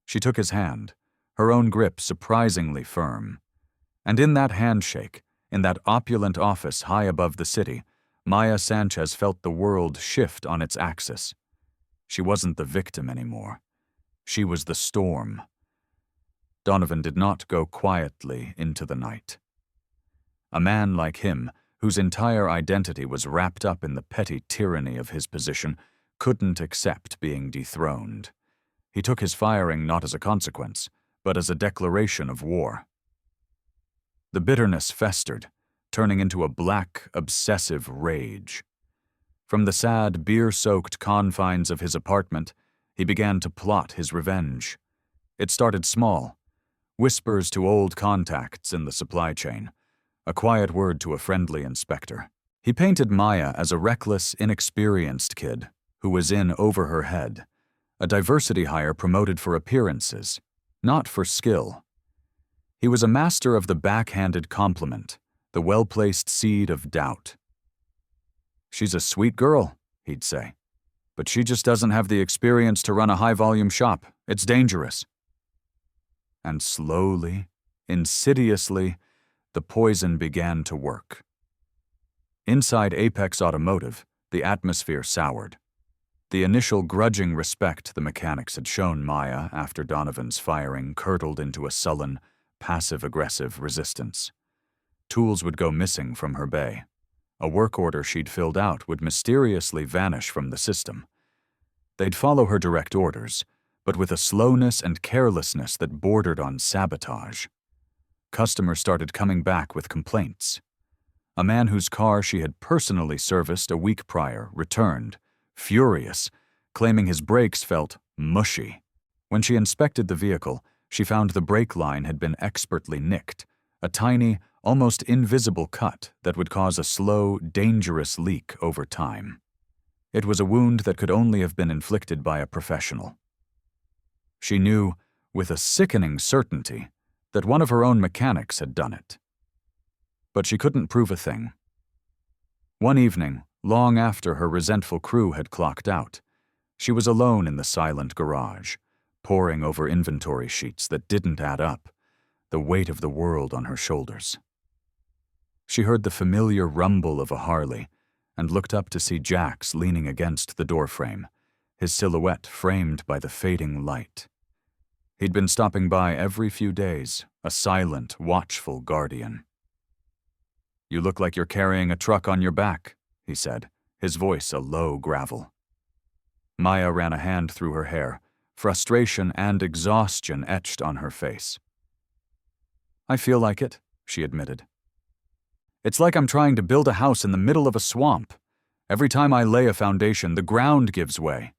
She took his hand, her own grip surprisingly firm. And in that handshake, in that opulent office high above the city, Maya Sanchez felt the world shift on its axis. She wasn't the victim anymore. She was the storm. Donovan did not go quietly into the night. A man like him, whose entire identity was wrapped up in the petty tyranny of his position, couldn't accept being dethroned. He took his firing not as a consequence, but as a declaration of war. The bitterness festered, turning into a black, obsessive rage. From the sad, beer-soaked confines of his apartment, he began to plot his revenge. It started small, whispers to old contacts in the supply chain, a quiet word to a friendly inspector. He painted Maya as a reckless, inexperienced kid who was in over her head, a diversity hire promoted for appearances, not for skill. He was a master of the backhanded compliment, the well-placed seed of doubt. "She's a sweet girl," he'd say, "but she just doesn't have the experience to run a high-volume shop. It's dangerous." And slowly, insidiously, the poison began to work. Inside Apex Automotive, the atmosphere soured. The initial grudging respect the mechanics had shown Maya after Donovan's firing curdled into a sullen, passive-aggressive resistance. Tools would go missing from her bay. A work order she'd filled out would mysteriously vanish from the system. They'd follow her direct orders, but with a slowness and carelessness that bordered on sabotage. Customers started coming back with complaints. A man whose car she had personally serviced a week prior returned, furious, claiming his brakes felt mushy. When she inspected the vehicle, she found the brake line had been expertly nicked, a tiny, almost invisible cut that would cause a slow, dangerous leak over time. It was a wound that could only have been inflicted by a professional. She knew, with a sickening certainty, that one of her own mechanics had done it. But she couldn't prove a thing. One evening, long after her resentful crew had clocked out, she was alone in the silent garage, poring over inventory sheets that didn't add up, the weight of the world on her shoulders. She heard the familiar rumble of a Harley and looked up to see Jax leaning against the doorframe, his silhouette framed by the fading light. He'd been stopping by every few days, a silent, watchful guardian. "You look like you're carrying a truck on your back," he said, his voice a low gravel. Maya ran a hand through her hair, frustration and exhaustion etched on her face. I feel like it, she admitted. It's like I'm trying to build a house in the middle of a swamp. Every time I lay a foundation, the ground gives way.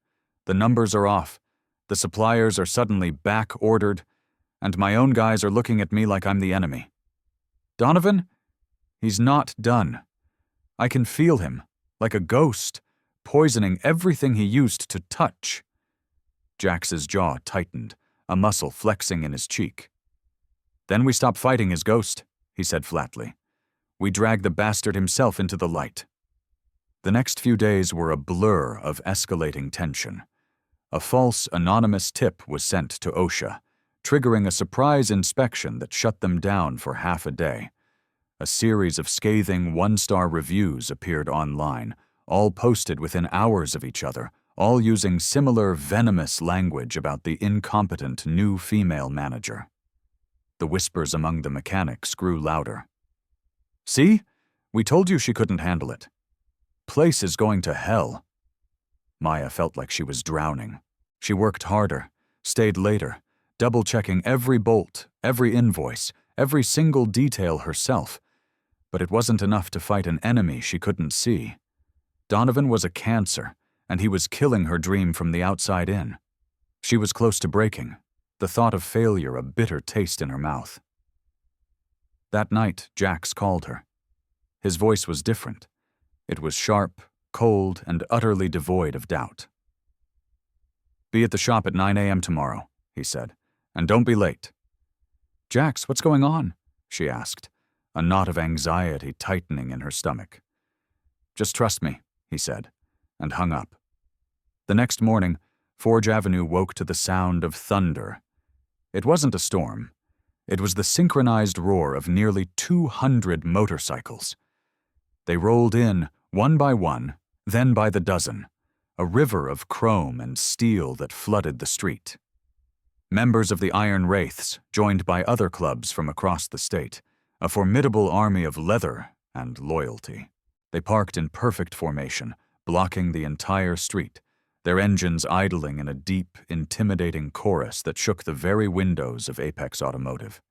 The numbers are off. The suppliers are suddenly back-ordered, and my own guys are looking at me like I'm the enemy. Donovan? He's not done. I can feel him, like a ghost, poisoning everything he used to touch. Jax's jaw tightened, a muscle flexing in his cheek. Then we stop fighting his ghost, he said flatly. We drag the bastard himself into the light. The next few days were a blur of escalating tension. A false, anonymous tip was sent to OSHA, triggering a surprise inspection that shut them down for half a day. A series of scathing one-star reviews appeared online, all posted within hours of each other, all using similar venomous language about the incompetent new female manager. The whispers among the mechanics grew louder. See? We told you she couldn't handle it. Place is going to hell. Maya felt like she was drowning. She worked harder, stayed later, double-checking every bolt, every invoice, every single detail herself. But it wasn't enough to fight an enemy she couldn't see. Donovan was a cancer, and he was killing her dream from the outside in. She was close to breaking, the thought of failure a bitter taste in her mouth. That night, Jax called her. His voice was different. It was sharp, cold, and utterly devoid of doubt. Be at the shop at 9 a.m. tomorrow, he said, and don't be late. Jax, what's going on? She asked, a knot of anxiety tightening in her stomach. Just trust me, he said, and hung up. The next morning, Forge Avenue woke to the sound of thunder. It wasn't a storm. It was the synchronized roar of nearly 200 motorcycles. They rolled in, one by one, then by the dozen, a river of chrome and steel that flooded the street. Members of the Iron Wraiths, joined by other clubs from across the state, a formidable army of leather and loyalty. They parked in perfect formation, blocking the entire street, their engines idling in a deep, intimidating chorus that shook the very windows of Apex Automotive.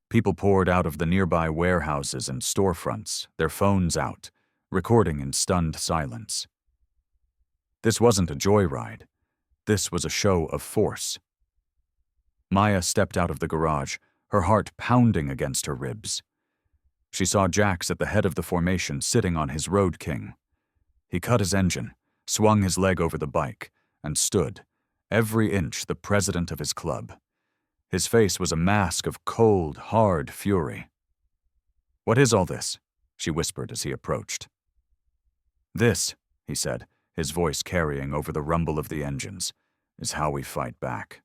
People poured out of the nearby warehouses and storefronts, their phones out, recording in stunned silence. This wasn't a joyride. This was a show of force. Maya stepped out of the garage, her heart pounding against her ribs. She saw Jax at the head of the formation sitting on his Road King. He cut his engine, swung his leg over the bike, and stood, every inch the president of his club. His face was a mask of cold, hard fury. What is all this? She whispered as he approached. This, he said, his voice carrying over the rumble of the engines, is how we fight back.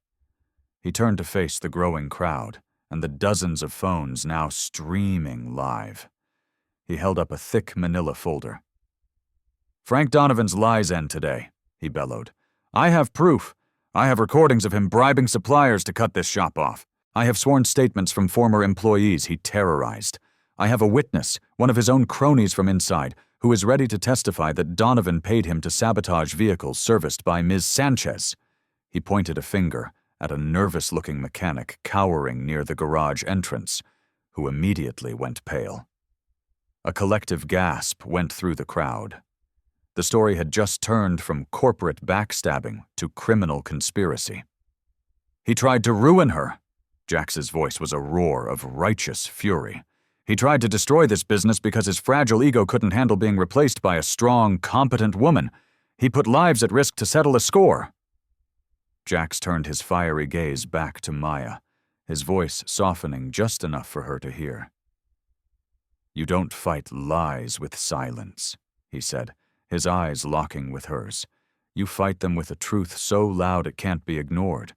He turned to face the growing crowd and the dozens of phones now streaming live. He held up a thick manila folder. Frank Donovan's lies end today, he bellowed. I have proof. I have recordings of him bribing suppliers to cut this shop off. I have sworn statements from former employees he terrorized. I have a witness, one of his own cronies from inside, who is ready to testify that Donovan paid him to sabotage vehicles serviced by Ms. Sanchez. He pointed a finger at a nervous-looking mechanic cowering near the garage entrance, who immediately went pale. A collective gasp went through the crowd. The story had just turned from corporate backstabbing to criminal conspiracy. He tried to ruin her. Jax's voice was a roar of righteous fury. He tried to destroy this business because his fragile ego couldn't handle being replaced by a strong, competent woman. He put lives at risk to settle a score. Jax turned his fiery gaze back to Maya, his voice softening just enough for her to hear. You don't fight lies with silence, he said, his eyes locking with hers. You fight them with a truth so loud it can't be ignored.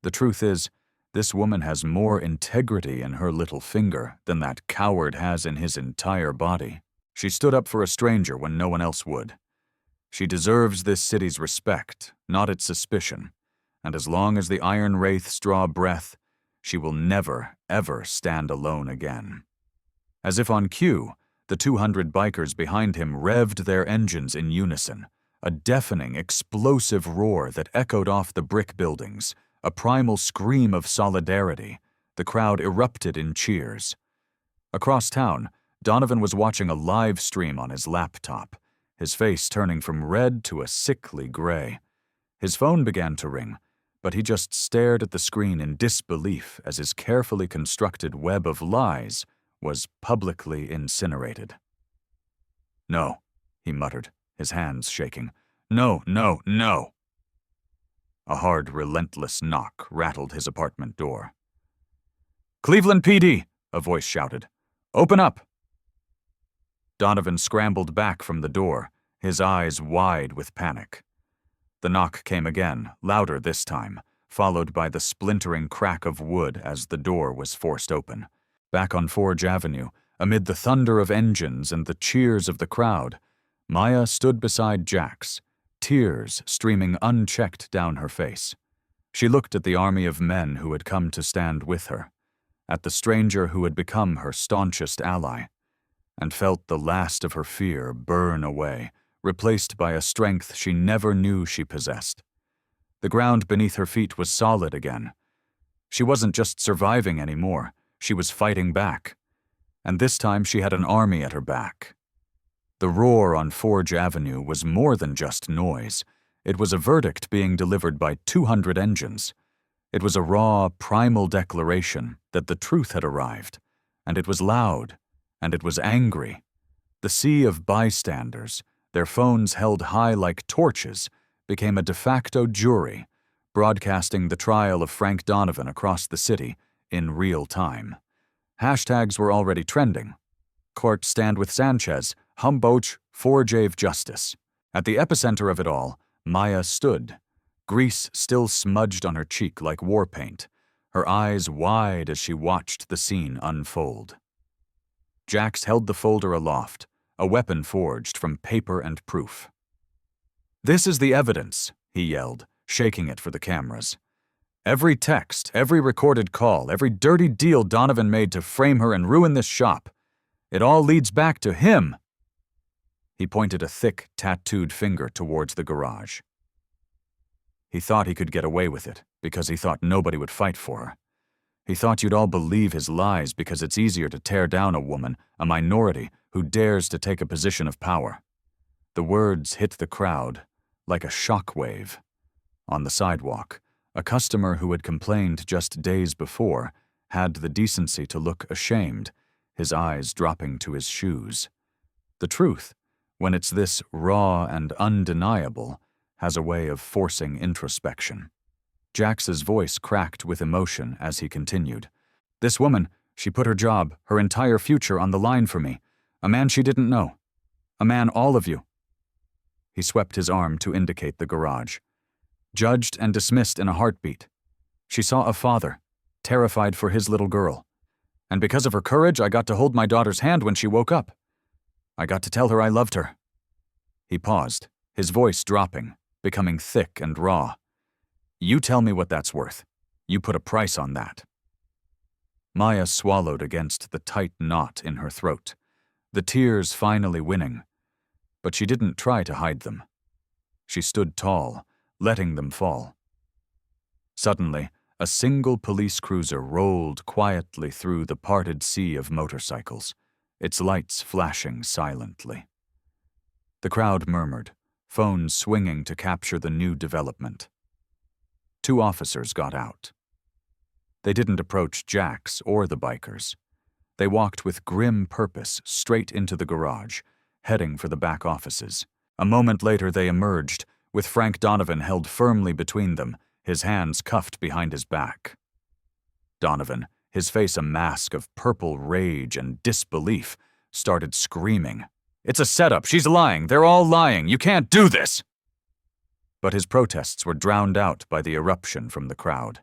The truth is, this woman has more integrity in her little finger than that coward has in his entire body. She stood up for a stranger when no one else would. She deserves this city's respect, not its suspicion. And as long as the Iron Wraiths draw breath, she will never, ever stand alone again. As if on cue, the 200 bikers behind him revved their engines in unison, a deafening, explosive roar that echoed off the brick buildings, a primal scream of solidarity, The crowd erupted in cheers. Across town, Donovan was watching a live stream on his laptop, his face turning from red to a sickly gray. His phone began to ring, but he just stared at the screen in disbelief as his carefully constructed web of lies was publicly incinerated. "No," he muttered, his hands shaking. "No, no, no." A hard, relentless knock rattled his apartment door. "Cleveland PD," a voice shouted. "Open up." Donovan scrambled back from the door, his eyes wide with panic. The knock came again, louder this time, followed by the splintering crack of wood as the door was forced open. Back on Forge Avenue, amid the thunder of engines and the cheers of the crowd, Maya stood beside Jax, tears streaming unchecked down her face. She looked at the army of men who had come to stand with her, at the stranger who had become her staunchest ally, and felt the last of her fear burn away, replaced by a strength she never knew she possessed. The ground beneath her feet was solid again. She wasn't just surviving anymore, she was fighting back. And this time she had an army at her back. The roar on Forge Avenue was more than just noise. It was a verdict being delivered by 200 engines. It was a raw, primal declaration that the truth had arrived, and it was loud, and it was angry. The sea of bystanders, their phones held high like torches, became a de facto jury, broadcasting the trial of Frank Donovan across the city in real time. Hashtags were already trending. Court stand with Sanchez, Humboch, Forgave justice. At the epicenter of it all, Maya stood, grease still smudged on her cheek like war paint, her eyes wide as she watched the scene unfold. Jax held the folder aloft, a weapon forged from paper and proof. "This is the evidence," he yelled, shaking it for the cameras. "Every text, every recorded call, every dirty deal Donovan made to frame her and ruin this shop. It all leads back to him." He pointed a thick, tattooed finger towards the garage. He thought he could get away with it because he thought nobody would fight for her. He thought you'd all believe his lies because it's easier to tear down a woman, a minority, who dares to take a position of power. The words hit the crowd like a shockwave. On the sidewalk, a customer who had complained just days before had the decency to look ashamed, his eyes dropping to his shoes. The truth, when it's this raw and undeniable, has a way of forcing introspection. Jax's voice cracked with emotion as he continued. "This woman, she put her job, her entire future on the line for me. A man she didn't know. A man all of you." He swept his arm to indicate the garage. "Judged and dismissed in a heartbeat. She saw a father, terrified for his little girl. And because of her courage, I got to hold my daughter's hand when she woke up. I got to tell her I loved her." He paused, his voice dropping, becoming thick and raw. "You tell me what that's worth. You put a price on that." Maya swallowed against the tight knot in her throat, the tears finally winning. But she didn't try to hide them. She stood tall, letting them fall. Suddenly, a single police cruiser rolled quietly through the parted sea of motorcycles, its lights flashing silently. The crowd murmured, phones swinging to capture the new development. 2 officers got out. They didn't approach Jax or the bikers. They walked with grim purpose straight into the garage, heading for the back offices. A moment later they emerged, with Frank Donovan held firmly between them, his hands cuffed behind his back. Donovan, his face a mask of purple rage and disbelief, started screaming. "It's a setup! She's lying! They're all lying! You can't do this!" But his protests were drowned out by the eruption from the crowd.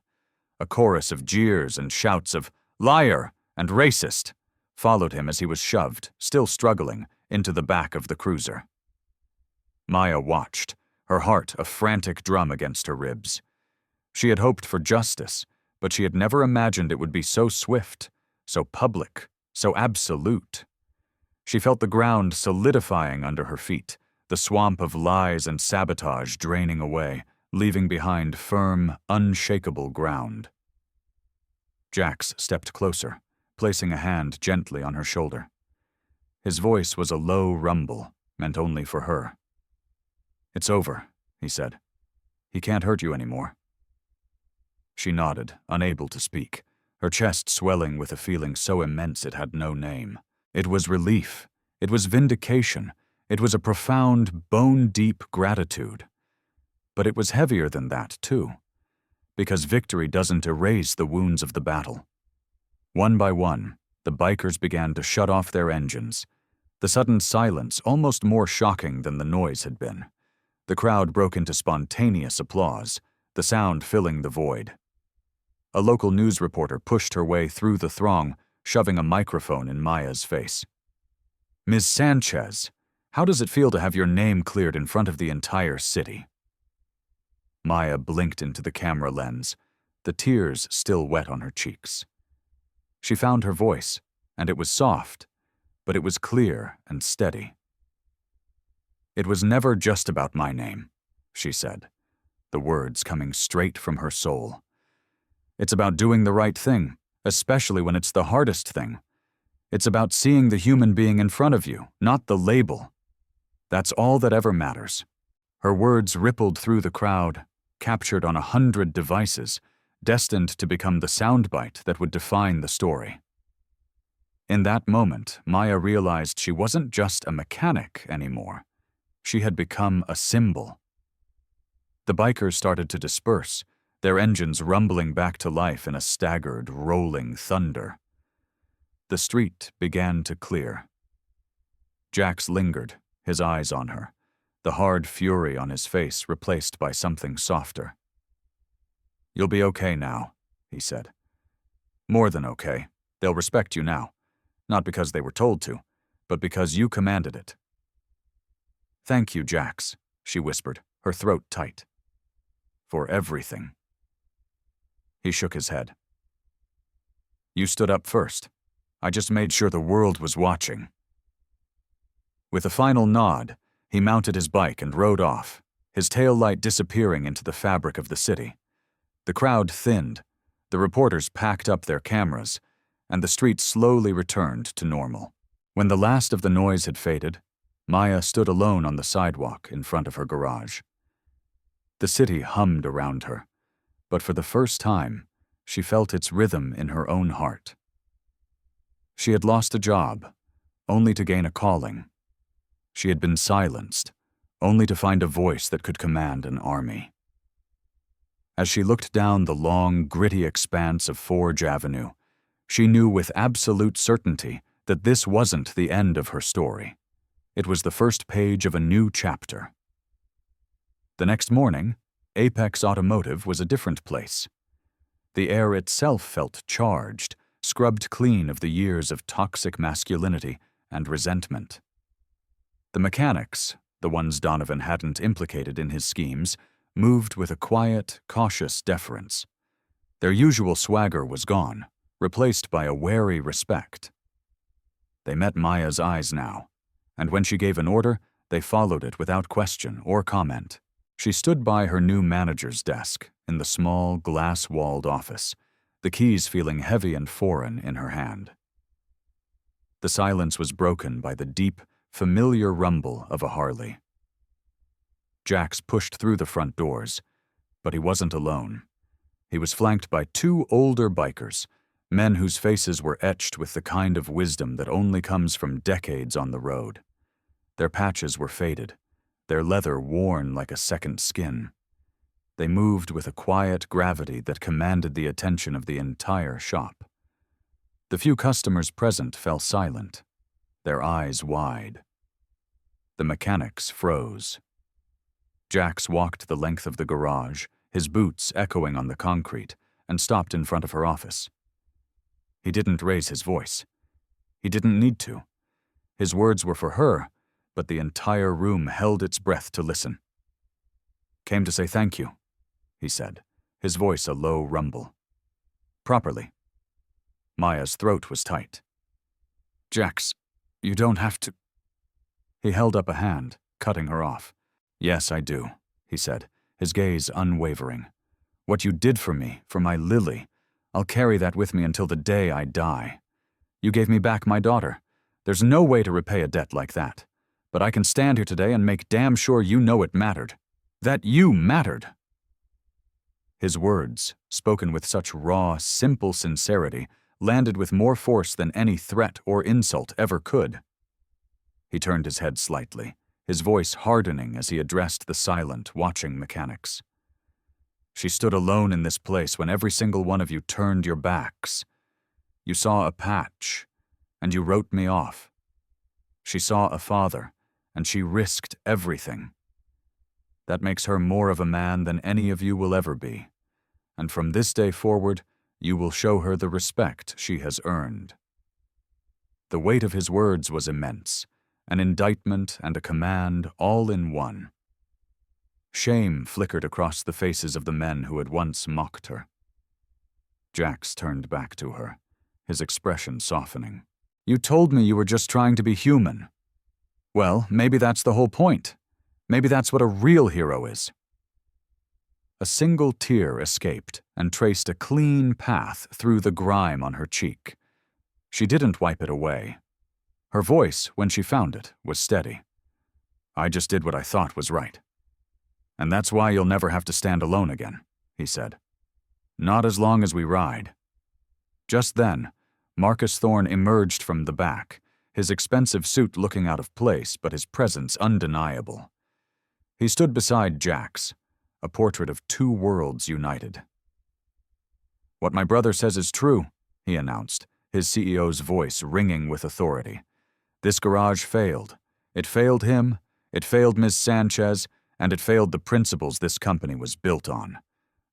A chorus of jeers and shouts of "liar" and "racist" followed him as he was shoved, still struggling, into the back of the cruiser. Maya watched, her heart a frantic drum against her ribs. She had hoped for justice, but she had never imagined it would be so swift, so public, so absolute. She felt the ground solidifying under her feet, the swamp of lies and sabotage draining away, leaving behind firm, unshakable ground. Jax stepped closer, placing a hand gently on her shoulder. His voice was a low rumble, meant only for her. "It's over," he said. "He can't hurt you anymore." She nodded, unable to speak, her chest swelling with a feeling so immense it had no name. It was relief. It was vindication. It was a profound, bone-deep gratitude. But it was heavier than that, too, because victory doesn't erase the wounds of the battle. One by one, the bikers began to shut off their engines, the sudden silence almost more shocking than the noise had been. The crowd broke into spontaneous applause, the sound filling the void. A local news reporter pushed her way through the throng, shoving a microphone in Maya's face. "Ms. Sanchez, how does it feel to have your name cleared in front of the entire city?" Maya blinked into the camera lens, the tears still wet on her cheeks. She found her voice, and it was soft, but it was clear and steady. "It was never just about my name," she said, the words coming straight from her soul. "It's about doing the right thing, especially when it's the hardest thing. It's about seeing the human being in front of you, not the label. That's all that ever matters." Her words rippled through the crowd, captured on 100 devices, destined to become the soundbite that would define the story. In that moment, Maya realized she wasn't just a mechanic anymore. She had become a symbol. The bikers started to disperse, their engines rumbling back to life in a staggered, rolling thunder. The street began to clear. Jax lingered, his eyes on her, the hard fury on his face replaced by something softer. "You'll be okay now," he said. "More than okay. They'll respect you now. Not because they were told to, but because you commanded it." "Thank you, Jax," she whispered, her throat tight. "For everything." He shook his head. "You stood up first. I just made sure the world was watching." With a final nod, he mounted his bike and rode off, his tail light disappearing into the fabric of the city. The crowd thinned, the reporters packed up their cameras, and the street slowly returned to normal. When the last of the noise had faded, Maya stood alone on the sidewalk in front of her garage. The city hummed around her, but for the first time, she felt its rhythm in her own heart. She had lost a job, only to gain a calling. She had been silenced, only to find a voice that could command an army. As she looked down the long, gritty expanse of Forge Avenue, she knew with absolute certainty that this wasn't the end of her story. It was the first page of a new chapter. The next morning, Apex Automotive was a different place. The air itself felt charged, scrubbed clean of the years of toxic masculinity and resentment. The mechanics, the ones Donovan hadn't implicated in his schemes, moved with a quiet, cautious deference. Their usual swagger was gone, replaced by a wary respect. They met Maya's eyes now, and when she gave an order, they followed it without question or comment. She stood by her new manager's desk in the small, glass-walled office, the keys feeling heavy and foreign in her hand. The silence was broken by the deep, familiar rumble of a Harley. Jax pushed through the front doors, but he wasn't alone. He was flanked by two older bikers, men whose faces were etched with the kind of wisdom that only comes from decades on the road. Their patches were faded, their leather worn like a second skin. They moved with a quiet gravity that commanded the attention of the entire shop. The few customers present fell silent, their eyes wide. The mechanics froze. Jax walked the length of the garage, his boots echoing on the concrete, and stopped in front of her office. He didn't raise his voice. He didn't need to. His words were for her, but the entire room held its breath to listen. "Came to say thank you," he said, his voice a low rumble. "Properly." Maya's throat was tight. "Jax, you don't have to—" He held up a hand, cutting her off. "Yes, I do," he said, his gaze unwavering. "What you did for me, for my Lily, I'll carry that with me until the day I die. You gave me back my daughter. There's no way to repay a debt like that. But I can stand here today and make damn sure you know it mattered. That you mattered." His words, spoken with such raw, simple sincerity, landed with more force than any threat or insult ever could. He turned his head slightly, his voice hardening as he addressed the silent, watching mechanics. "She stood alone in this place when every single one of you turned your backs. You saw a patch, and you wrote me off. She saw a father, and she risked everything. That makes her more of a man than any of you will ever be, and from this day forward, you will show her the respect she has earned." The weight of his words was immense, an indictment and a command all in one. Shame flickered across the faces of the men who had once mocked her. Jax turned back to her, his expression softening. "You told me you were just trying to be human. Well, maybe that's the whole point. Maybe that's what a real hero is." A single tear escaped and traced a clean path through the grime on her cheek. She didn't wipe it away. Her voice, when she found it, was steady. "I just did what I thought was right. And that's why you'll never have to stand alone again," he said. "Not as long as we ride." Just then, Marcus Thorne emerged from the back, his expensive suit looking out of place but his presence undeniable. He stood beside Jax, a portrait of two worlds united. "What my brother says is true," he announced, his CEO's voice ringing with authority. "This garage failed. It failed him, it failed Ms. Sanchez, and it failed the principles this company was built on.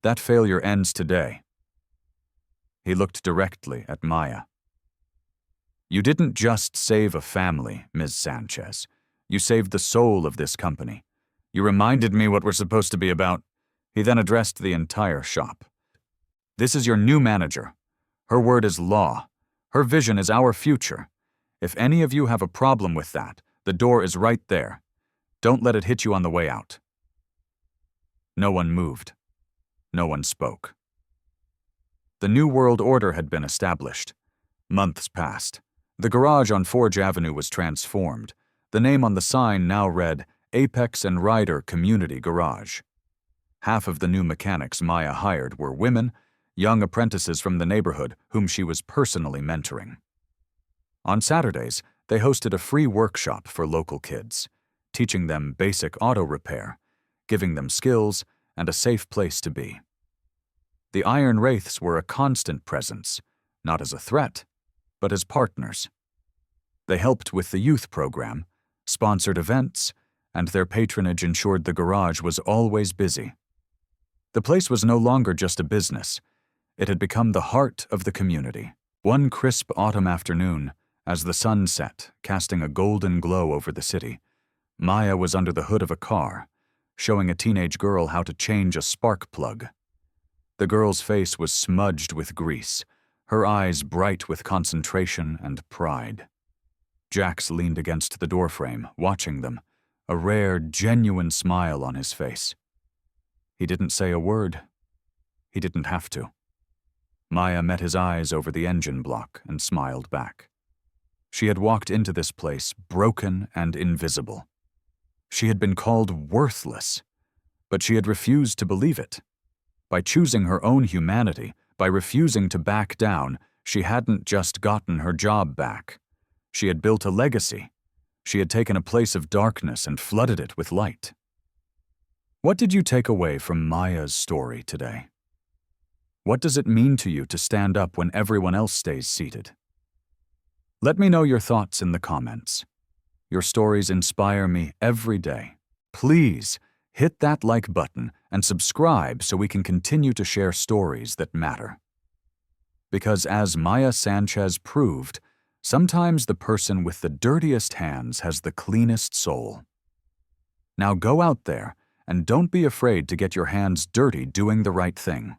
That failure ends today." He looked directly at Maya. "You didn't just save a family, Ms. Sanchez. You saved the soul of this company. You reminded me what we're supposed to be about." He then addressed the entire shop. "This is your new manager. Her word is law. Her vision is our future. If any of you have a problem with that, the door is right there. Don't let it hit you on the way out." No one moved. No one spoke. The New World Order had been established. Months passed. The garage on Forge Avenue was transformed. The name on the sign now read Apex and Ryder Community Garage. Half of the new mechanics Maya hired were women, young apprentices from the neighborhood whom she was personally mentoring. On Saturdays, they hosted a free workshop for local kids, teaching them basic auto repair, giving them skills and a safe place to be. The Iron Wraiths were a constant presence, not as a threat, but as partners. They helped with the youth program, sponsored events, and their patronage ensured the garage was always busy. The place was no longer just a business. It had become the heart of the community. One crisp autumn afternoon, as the sun set, casting a golden glow over the city, Maya was under the hood of a car, showing a teenage girl how to change a spark plug. The girl's face was smudged with grease, her eyes bright with concentration and pride. Jax leaned against the doorframe, watching them, a rare, genuine smile on his face. He didn't say a word. He didn't have to. Maya met his eyes over the engine block and smiled back. She had walked into this place broken and invisible. She had been called worthless, but she had refused to believe it. By choosing her own humanity, by refusing to back down, she hadn't just gotten her job back. She had built a legacy. She had taken a place of darkness and flooded it with light. What did you take away from Maya's story today? What does it mean to you to stand up when everyone else stays seated? Let me know your thoughts in the comments. Your stories inspire me every day. Please hit that like button and subscribe so we can continue to share stories that matter. Because as Maya Sanchez proved, sometimes the person with the dirtiest hands has the cleanest soul. Now go out there and don't be afraid to get your hands dirty doing the right thing.